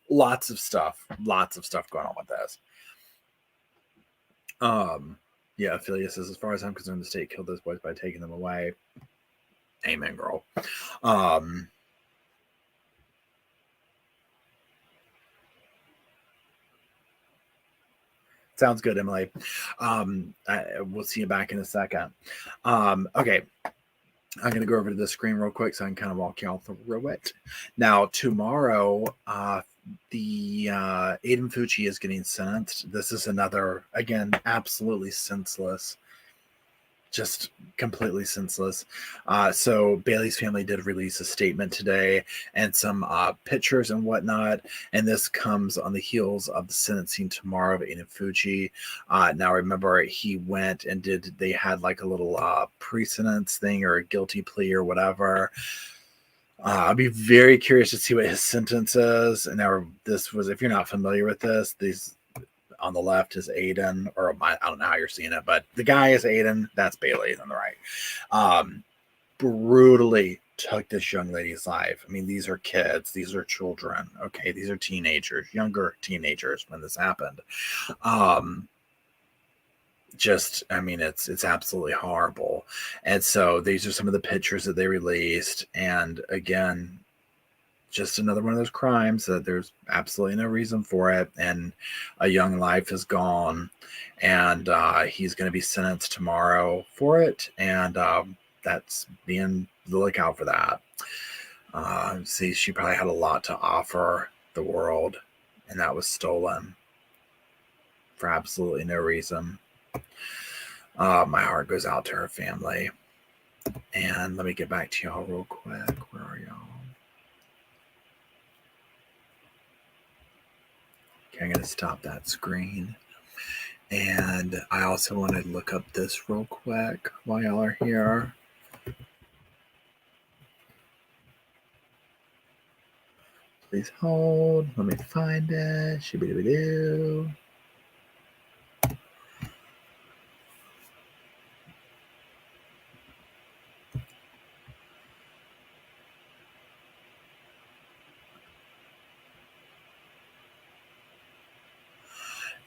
Speaker 1: lots of stuff going on with this. Yeah, Ophelia says, as far as I'm concerned, the state killed those boys by taking them away. Amen, girl. Sounds good, Emily. We'll see you back in a second. Okay. I'm going to go over to the screen real quick so I can kind of walk y'all through it. Now, tomorrow, the Aiden Fucci is getting sentenced. This is another, again, absolutely senseless, just completely senseless. So Bailey's family did release a statement today and some pictures and whatnot. And this comes on the heels of the sentencing tomorrow of Aiden Fucci. Now, remember, he went and they had like a little precedence thing or a guilty plea or whatever. I'll be very curious to see what his sentence is. And now this was, if you're not familiar with this, these on the left is Aiden, or I don't know how you're seeing it, but the guy is Aiden. That's Bailey on the right. Brutally took this young lady's life. I mean, these are kids. These are children. Okay, these are teenagers, younger teenagers when this happened. I mean, it's absolutely horrible. And so these are some of the pictures that they released. And again, just another one of those crimes that there's absolutely no reason for it, and a young life is gone, and he's going to be sentenced tomorrow for it, and that's being the lookout for that. See, she probably had a lot to offer the world, and that was stolen for absolutely no reason. My heart goes out to her family. And let me get back to y'all real quick. Where are y'all? Okay, I'm going to stop that screen. And I also want to look up this real quick while y'all are here. Please hold. Let me find it. Shibidoo.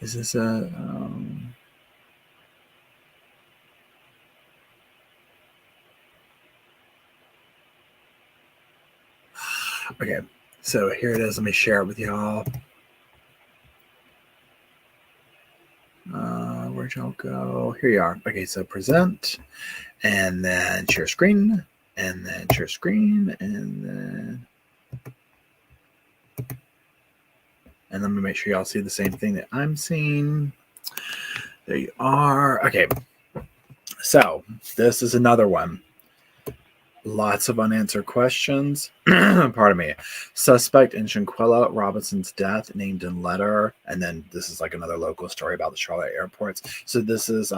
Speaker 1: Is this a... Okay, so here it is. Let me share it with y'all. Where'd y'all go? Here you are. Okay, so present, and then share screen, and then share screen, and then... And let me make sure y'all see the same thing that I'm seeing. There you are. Okay, so this is another one. Lots of unanswered questions. Pardon me. Suspect in Shanquella Robinson's death named in letter. And then this is like another local story about the Charlotte airports. So this is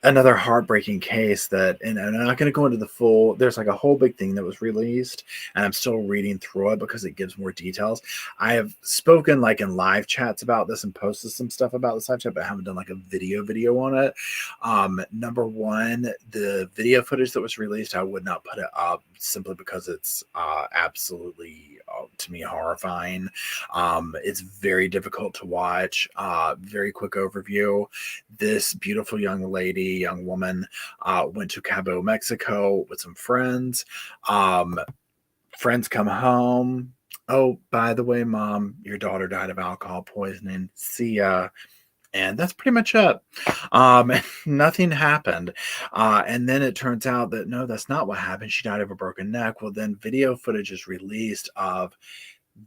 Speaker 1: another heartbreaking case that, and I'm not going to go into the full, there's like a whole big thing that was released, and I'm still reading through it because it gives more details. I have spoken like in live chats about this and posted some stuff about this live chat, but I haven't done like a video on it. Number one, the video footage that was released, I would not put it up simply because it's absolutely, to me, horrifying. It's very difficult to watch. Very quick overview. This beautiful young woman, went to Cabo, Mexico with some friends. Friends come home. Oh, by the way, Mom, your daughter died of alcohol poisoning. See ya. And that's pretty much it. Nothing happened. And then it turns out that no, that's not what happened. She died of a broken neck. Well, then video footage is released of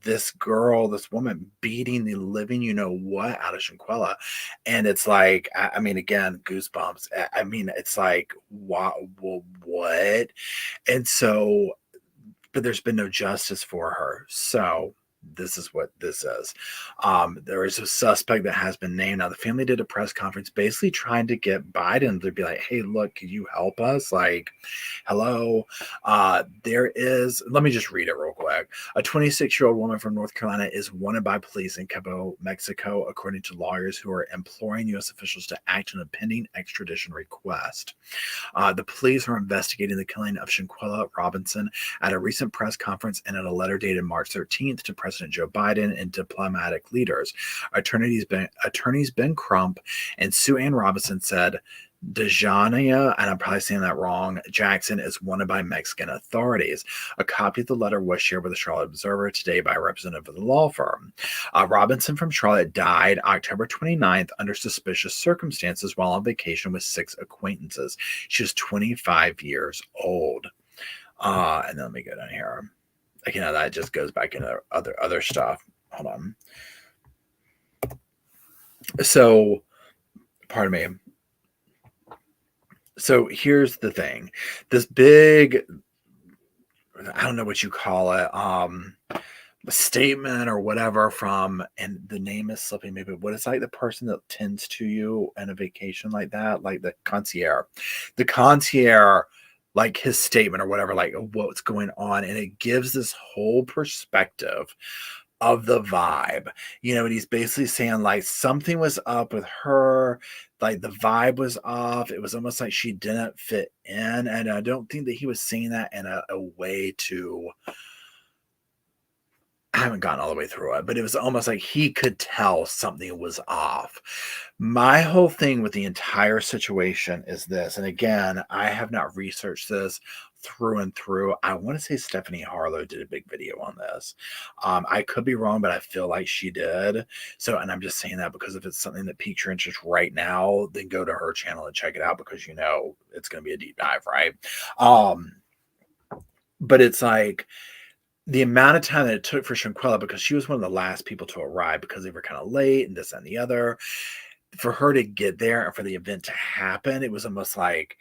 Speaker 1: this girl, this woman beating the living what out of Shanquella. And it's like, I mean, again, goosebumps. I mean, it's like, what? And so, but there's been no justice for her. So This is what this is. There is a suspect that has been named. Now, the family did a press conference basically trying to get Biden to be like, hey, look, can you help us? Like, hello. Let me just read it real quick. A 26-year-old woman from North Carolina is wanted by police in Cabo, Mexico, according to lawyers who are imploring U.S. officials to act on a pending extradition request. The police are investigating the killing of Shanquella Robinson at a recent press conference and in a letter dated March 13th to President Joe Biden and diplomatic leaders. Attorneys Ben Crump and Sue Ann Robinson said Dejania, and I'm probably saying that wrong, Jackson is wanted by Mexican authorities. A copy of the letter was shared with the Charlotte Observer today by a representative of the law firm. Robinson from Charlotte died October 29th under suspicious circumstances while on vacation with 6 acquaintances. She was 25 years old. And then let me go down here. Again, that just goes back into other stuff. Hold on. So, pardon me. So here's the thing. This big, I don't know what you call it, statement or whatever from, and the name is slipping me, but what is like the person that tends to you on a vacation like that, like the concierge. The concierge, like his statement or whatever, like what's going on, and it gives this whole perspective of the vibe, and he's basically saying like something was up with her, like the vibe was off. It was almost like she didn't fit in, and I don't think that he was saying that in a way to, I haven't gotten all the way through it, but it was almost like he could tell something was off. My whole thing with the entire situation is this, and again, I have not researched this through and through. I want to say Stephanie Harlow did a big video on this. I could be wrong, but I feel like she did. So, and I'm just saying that because if it's something that piques your interest right now, then go to her channel and check it out because it's going to be a deep dive, right? But it's like, the amount of time that it took for Shanquella, because she was one of the last people to arrive because they were kind of late and this and the other, for her to get there and for the event to happen, it was almost like,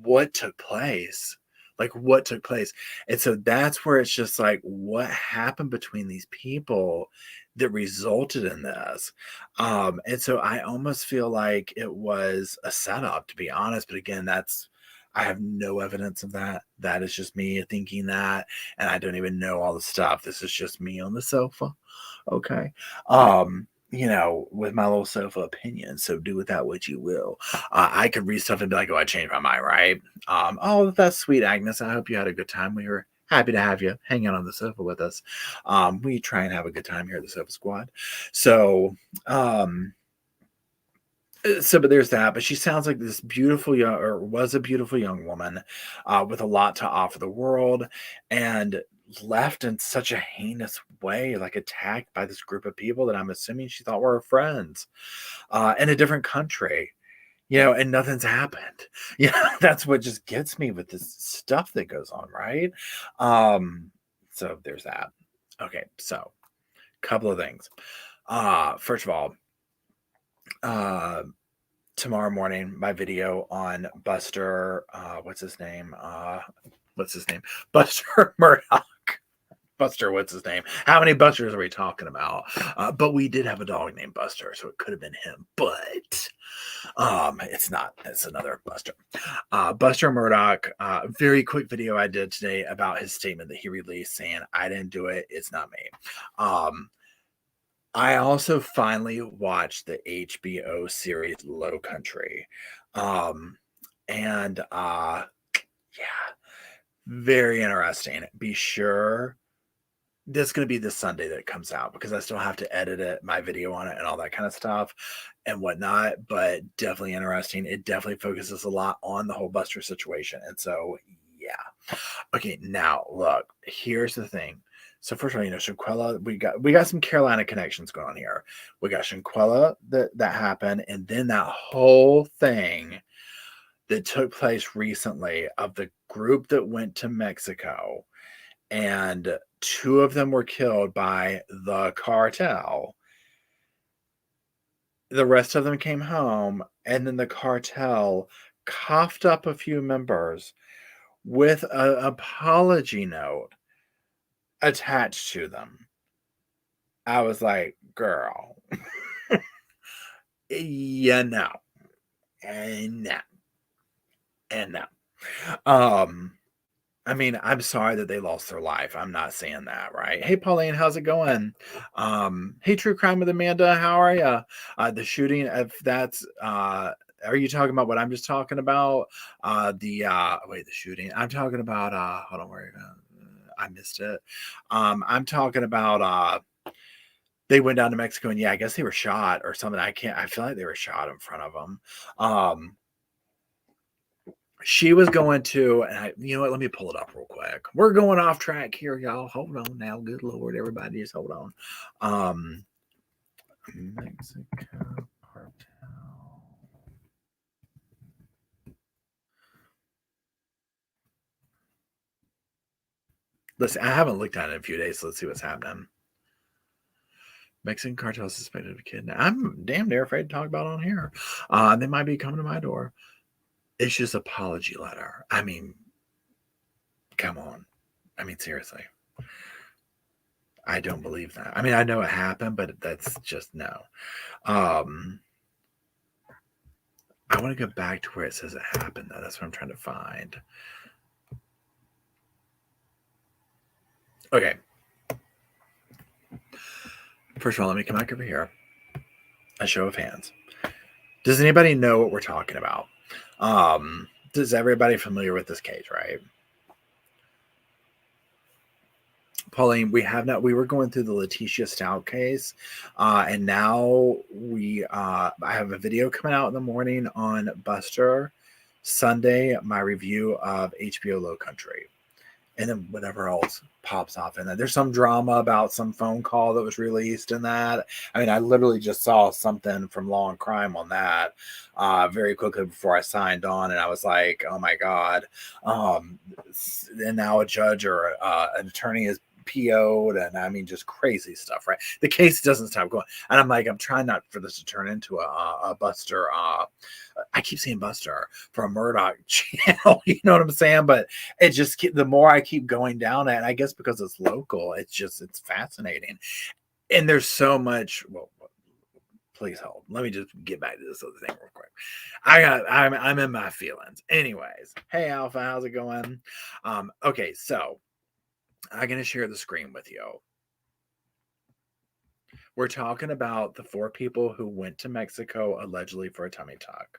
Speaker 1: what took place? Like, what took place? And so that's where it's just like, what happened between these people that resulted in this? And so I almost feel like it was a setup, to be honest. But again, I have no evidence of that. That is just me thinking that, and I don't even know all the stuff. This is just me on the sofa. Okay. With my little sofa opinion. So do with that what you will. I could read stuff and be like, oh, I changed my mind, right? Oh, that's sweet, Agnes. I hope you had a good time. We were happy to have you hang out on the sofa with us. We try and have a good time here at the Sofa Squad. So, but there's that. But she sounds like this beautiful young, or was a beautiful young woman, with a lot to offer the world, and left in such a heinous way, like attacked by this group of people that I'm assuming she thought were her friends, in a different country, and nothing's happened. That's what just gets me with this stuff that goes on, right? So there's that. Okay, so couple of things. First of all, tomorrow morning, my video on Buster, what's his name? Buster Murdoch. Buster, what's his name? How many Busters are we talking about? But we did have a dog named Buster, so it could have been him, but it's not. It's another Buster. Buster Murdoch, very quick video I did today about his statement that he released saying, I didn't do it. It's not me. I also finally watched the HBO series Low Country. And yeah, very interesting. Be sure that's going to be this Sunday that it comes out because I still have to edit it, my video on it, and all that kind of stuff and whatnot. But definitely interesting. It definitely focuses a lot on the whole Buster situation. And so, yeah. Okay, now look, here's the thing. So first of all, Shanquella, we got some Carolina connections going on here. We got Shanquella that happened, and then that whole thing that took place recently of the group that went to Mexico, and 2 of them were killed by the cartel. The rest of them came home, and then the cartel coughed up a few members with an apology note attached to them. I was like, girl, yeah, no, and no, and no. Um, I mean, I'm sorry that they lost their life. I'm not saying that, right? Hey, Pauline, how's it going? Hey, True Crime with Amanda, how are you? The shooting, if that's, are you talking about what I'm just talking about? The shooting. I'm talking about, hold on, where are you going? I missed it. I'm talking about, they went down to Mexico and yeah, I guess they were shot or something. I feel like they were shot in front of them. Um, She was going to, and you know what? Let me pull it up real quick. We're going off track here, y'all. Hold on now. Good Lord, everybody, just hold on. Um, Mexico cartel. Listen, I haven't looked at it in a few days, so let's see what's happening. Mexican cartel suspected of kidnapping. I'm damn near afraid to talk about it on here. They might be coming to my door. It's just apology letter. I mean, come on. I mean, seriously. I don't believe that. I mean, I know it happened, but that's just no. Um, I want to go back to where it says it happened, though. That's what I'm trying to find. Okay. First of all, let me come back over here. A show of hands. Does anybody know what we're talking about? Does everybody familiar with this case, right? Pauline, we were going through the Letitia Stout case, and now I have a video coming out in the morning on Buster. Sunday, my review of HBO Low Country. And then whatever else pops off in that. There's some drama about some phone call that was released in that. I mean, I literally just saw something from Law and Crime on that very quickly before I signed on, and I was like, oh my God. And now a judge or an attorney is PO'd, and I mean, just crazy stuff, right? The case doesn't stop going. And I'm like, I'm trying not for this to turn into a Buster. I keep saying Buster for a Murdoch channel, you know what I'm saying? But it just the more I keep going down it, and I guess because it's local, it's fascinating. And there's so much. Well, please hold. Let me just get back to this other thing real quick. I'm in my feelings. Anyways, hey Alpha, how's it going? Okay, so I'm gonna share the screen with you. We're talking about the 4 people who went to Mexico allegedly for a tummy tuck.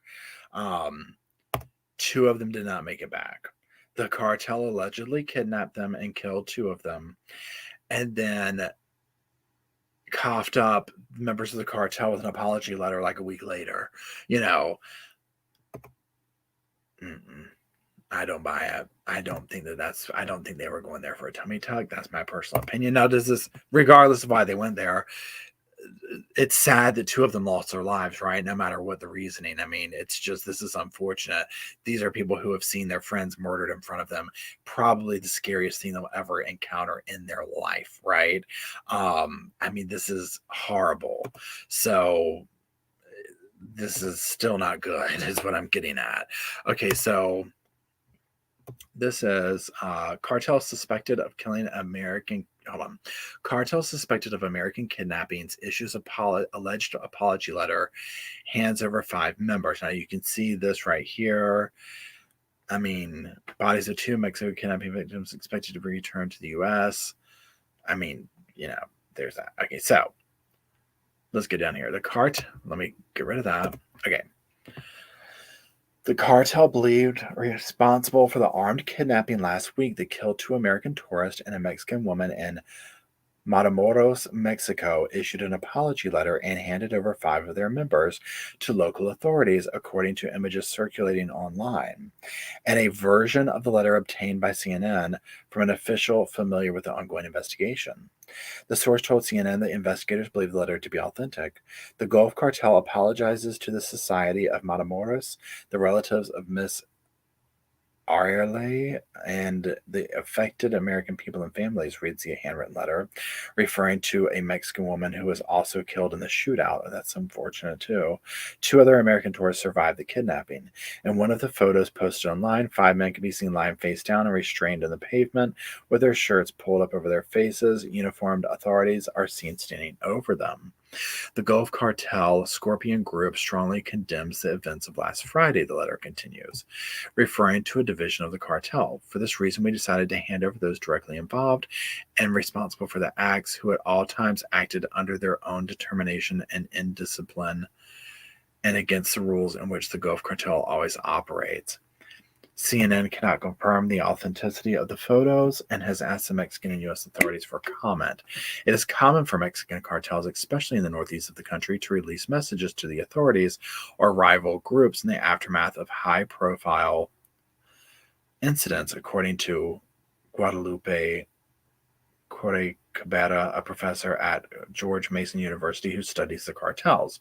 Speaker 1: 2 of them did not make it back. The cartel allegedly kidnapped them and killed 2 of them, and then coughed up members of the cartel with an apology letter like a week later. You know, I don't buy it. I don't think I don't think they were going there for a tummy tuck. That's my personal opinion. Now, regardless of why they went there, it's sad that 2 of them lost their lives, right? No matter what the reasoning. I mean, it's just, this is unfortunate. These are people who have seen their friends murdered in front of them. Probably the scariest thing they'll ever encounter in their life, right? I mean, this is horrible. So this is still not good, is what I'm getting at. Okay, so this is cartel suspected of killing American. Hold on. Cartel suspected of American kidnappings issues alleged apology letter, hands over 5 members. Now you can see this right here. I mean, bodies of 2 Mexico kidnapping victims expected to be returned to the U.S. I mean, there's that. Okay, so let's get down here. Let me get rid of that. Okay. The cartel believed responsible for the armed kidnapping last week that killed 2 American tourists and a Mexican woman in Matamoros, Mexico, issued an apology letter and handed over 5 of their members to local authorities, according to images circulating online, and a version of the letter obtained by CNN from an official familiar with the ongoing investigation. The source told CNN that investigators believe the letter to be authentic. The Gulf Cartel apologizes to the Society of Matamoros, the relatives of Miss Arle and the affected American people and families reads the handwritten letter, referring to a Mexican woman who was also killed in the shootout. That's unfortunate too. Two other American tourists survived the kidnapping. In one of the photos posted online, five men can be seen lying face down and restrained on the pavement with their shirts pulled up over their faces. Uniformed authorities are seen standing over them. The Gulf Cartel Scorpion Group strongly condemns the events of last Friday, the letter continues, referring to a division of the cartel. For this reason, we decided to hand over those directly involved and responsible for the acts who at all times acted under their own determination and indiscipline and against the rules in which the Gulf Cartel always operates. CNN cannot confirm the authenticity of the photos and has asked the Mexican and U.S. authorities for comment. It is common for Mexican cartels, especially in the northeast of the country, to release messages to the authorities or rival groups in the aftermath of high-profile incidents, according to Guadalupe Correcabera, a professor at George Mason University who studies the cartels.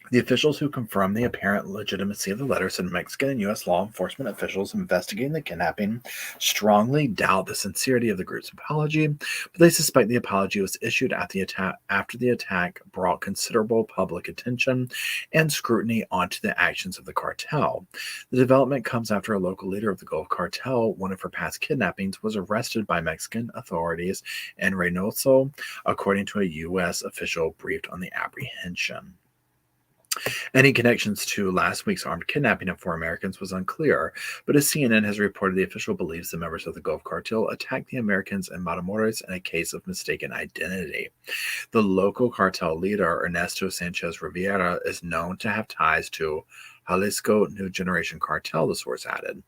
Speaker 1: The officials who confirmed the apparent legitimacy of the letter said Mexican and U.S. law enforcement officials investigating the kidnapping strongly doubt the sincerity of the group's apology, but they suspect the apology was issued after the attack brought considerable public attention and scrutiny onto the actions of the cartel. The development comes after a local leader of the Gulf Cartel, one of her past kidnappings, was arrested by Mexican authorities in Reynosa, according to a U.S. official briefed on the apprehension. Any connections to last week's armed kidnapping of four Americans was unclear, but as CNN has reported, the official believes the members of the Gulf Cartel attacked the Americans in Matamoros in a case of mistaken identity. The local cartel leader, Ernesto Sanchez Rivera, is known to have ties to Jalisco New Generation Cartel, the source added.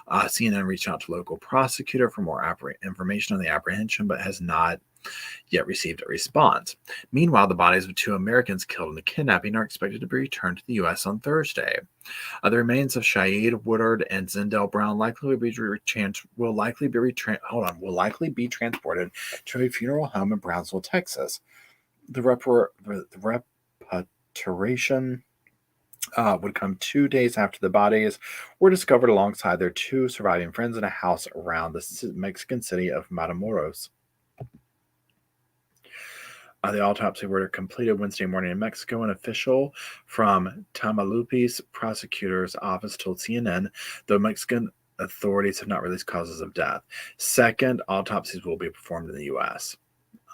Speaker 1: CNN reached out to local prosecutor for more information on the apprehension, but has not yet received a response. Meanwhile, the bodies of two Americans killed in the kidnapping are expected to be returned to the U.S. on Thursday. The remains of Shaid Woodard and Zindell Brown will likely be transported to a funeral home in Brownsville, Texas. The repatriation would come 2 days after the bodies were discovered alongside their two surviving friends in a house around the Mexican city of Matamoros. The autopsy were completed Wednesday morning in Mexico. An official from Tamaulipas prosecutor's office told CNN the Mexican authorities have not released causes of death. Second autopsies will be performed in the U.S.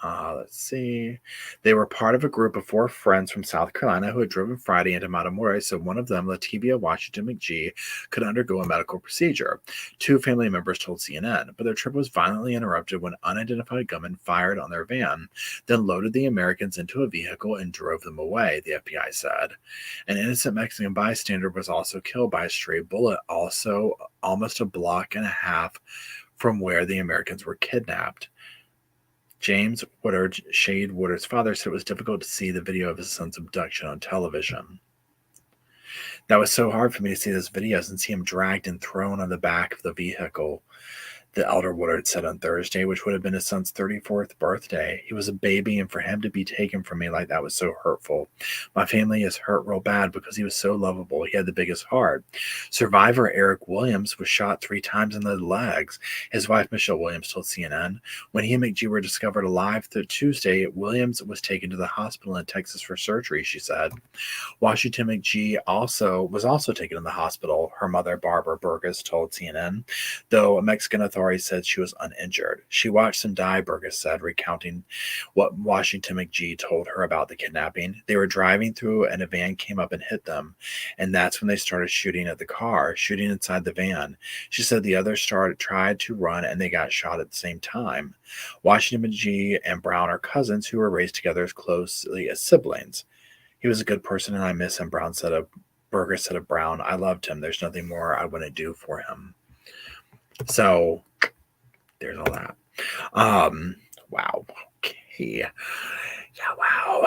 Speaker 1: Let's see. They were part of a group of four friends from South Carolina who had driven Friday into Matamoros, so one of them, Lativia Washington McGee, could undergo a medical procedure. Two family members told CNN, but their trip was violently interrupted when unidentified gunmen fired on their van, then loaded the Americans into a vehicle and drove them away, the FBI said. An innocent Mexican bystander was also killed by a stray bullet, also almost a block and a half from where the Americans were kidnapped. James Woodard, Shaid Woodard's father, said it was difficult to see the video of his son's abduction on television. That was so hard for me to see those videos and see him dragged and thrown on the back of the vehicle, the elder Woodard said on Thursday, which would have been his son's 34th birthday. He was a baby, and for him to be taken from me like that was so hurtful. My family is hurt real bad because he was so lovable. He had the biggest heart. Survivor Eric Williams was shot 3 times in the legs. His wife, Michelle Williams, told CNN. When he and McGee were discovered alive Tuesday, Williams was taken to the hospital in Texas for surgery, she said. Washington McGee was also taken to the hospital, her mother, Barbara Burgess, told CNN, though a Mexican authority said she was uninjured. She watched him die, Burgess said, recounting what Washington McGee told her about the kidnapping. They were driving through and a van came up and hit them, and that's when they started shooting at the car, shooting inside the van. She said the others tried to run and they got shot at the same time. Washington McGee and Brown are cousins who were raised together as closely as siblings. He was a good person and I miss him, Burgess said of Brown. I loved him. There's nothing more I wouldn't do for him. So there's all that. Wow. Okay. Yeah, wow.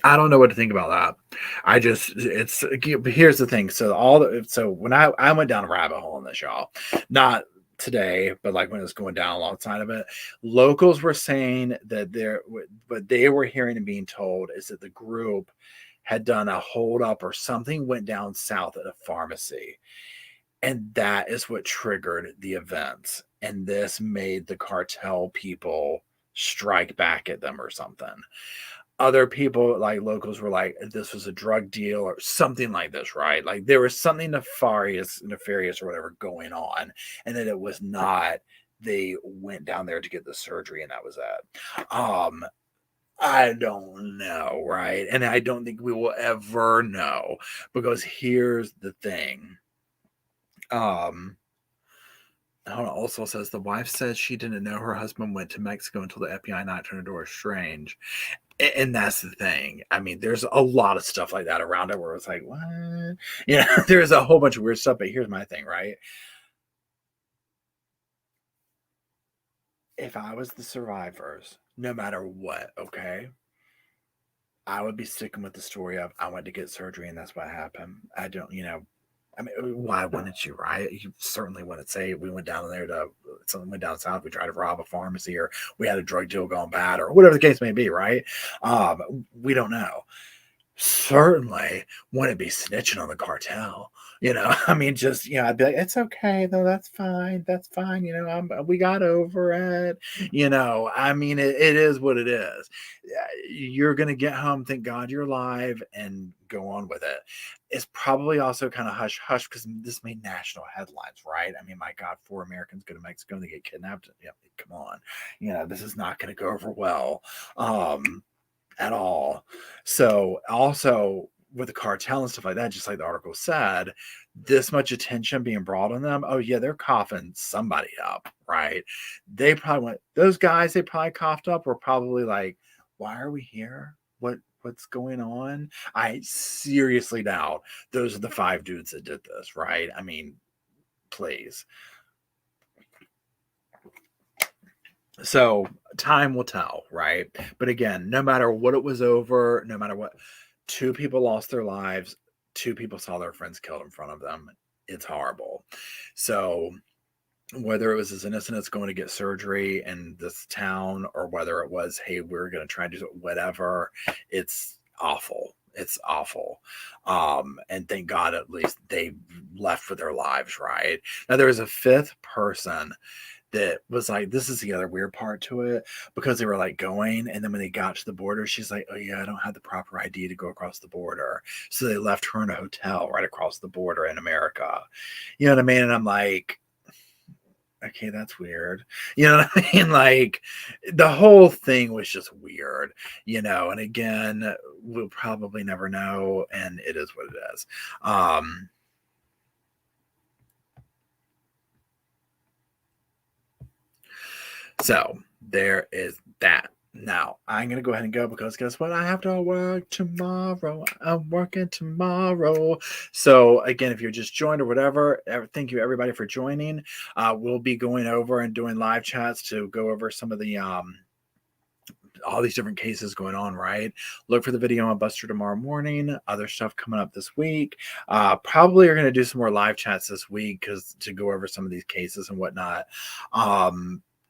Speaker 1: I don't know what to think about that. Here's the thing. So when I went down a rabbit hole in this, y'all, not today, but like when it was going down alongside of it, locals were saying that what they were hearing and being told is that the group had done a holdup or something went down south at a pharmacy. And that is what triggered the events. And this made the cartel people strike back at them or something. Other people, like locals, were like, this was a drug deal or something like this, right? Like there was something nefarious or whatever going on, and that it was not. They went down there to get the surgery, and that was it. I don't know, right? And I don't think we will ever know, because here's the thing. Hannah also says the wife says she didn't know her husband went to Mexico until the FBI knocked on her door. Strange. And that's the thing. I mean, there's a lot of stuff like that around it where it's like, what? You know, there's a whole bunch of weird stuff. But here's my thing, right? If I was the survivors, no matter what, okay, I would be sticking with the story of I went to get surgery and that's what happened. I don't, I mean, why wouldn't you, right? You certainly wouldn't say we went down there to something went down south. We tried to rob a pharmacy, or we had a drug deal gone bad, or whatever the case may be, right? We don't know. Certainly wouldn't be snitching on the cartel. I mean, just I'd be like, it's okay though. That's fine. That's fine. We got over it. I mean, it is what it is. You're gonna get home. Thank God you're alive, and go on with it. It's probably also kind of hush hush because this made national headlines, right? I mean, my God, 4 Americans go to Mexico and they get kidnapped. Yeah, come on. This is not going to go over well. At all. So also with the cartel and stuff like that, just like the article said, this much attention being brought on them. Oh yeah, they're coughing somebody up, right? Those guys they probably coughed up were probably like, why are we here? What's going on? I seriously doubt those are the 5 dudes that did this, right? I mean, please. So time will tell, right? But again, no matter what it was over, no matter what, 2 people lost their lives, 2 people saw their friends killed in front of them. It's horrible. So whether it was as innocent as going to get surgery in this town, or whether it was, hey, we're going to try to do whatever, it's awful. It's awful. And thank God at least they left for their lives, right? Now there was a 5th person that was like, this is the other weird part to it, because they were like going, and then when they got to the border, she's like, oh yeah, I don't have the proper ID to go across the border, so they left her in a hotel right across the border in America. You know what I mean? And I'm like, okay, that's weird. You know what I mean? Like, the whole thing was just weird, and again, we'll probably never know, and it is what it is. So there is that. Now I'm gonna go ahead and go, because guess what? I have to work tomorrow. I'm working tomorrow. So again, if you're just joined or whatever, thank you everybody for joining. We'll be going over and doing live chats to go over some of the all these different cases going on, right? Look for the video on Buster tomorrow morning. Other stuff coming up this week. Probably are going to do some more live chats this week, because to go over some of these cases and whatnot.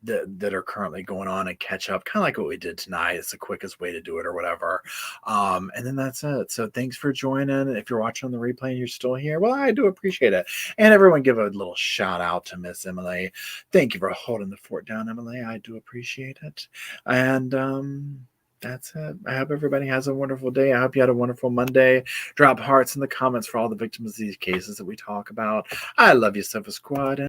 Speaker 1: That are currently going on, and catch up, kind of like what we did tonight. It's the quickest way to do it or whatever. And then that's it. So thanks for joining. If you're watching on the replay and you're still here, well, I do appreciate it. And everyone give a little shout out to Miss Emily. Thank you for holding the fort down, Emily. I do appreciate it. And that's it. I hope everybody has a wonderful day. I hope you had a wonderful Monday. Drop hearts in the comments for all the victims of these cases that we talk about. I love you, Sofa Squad.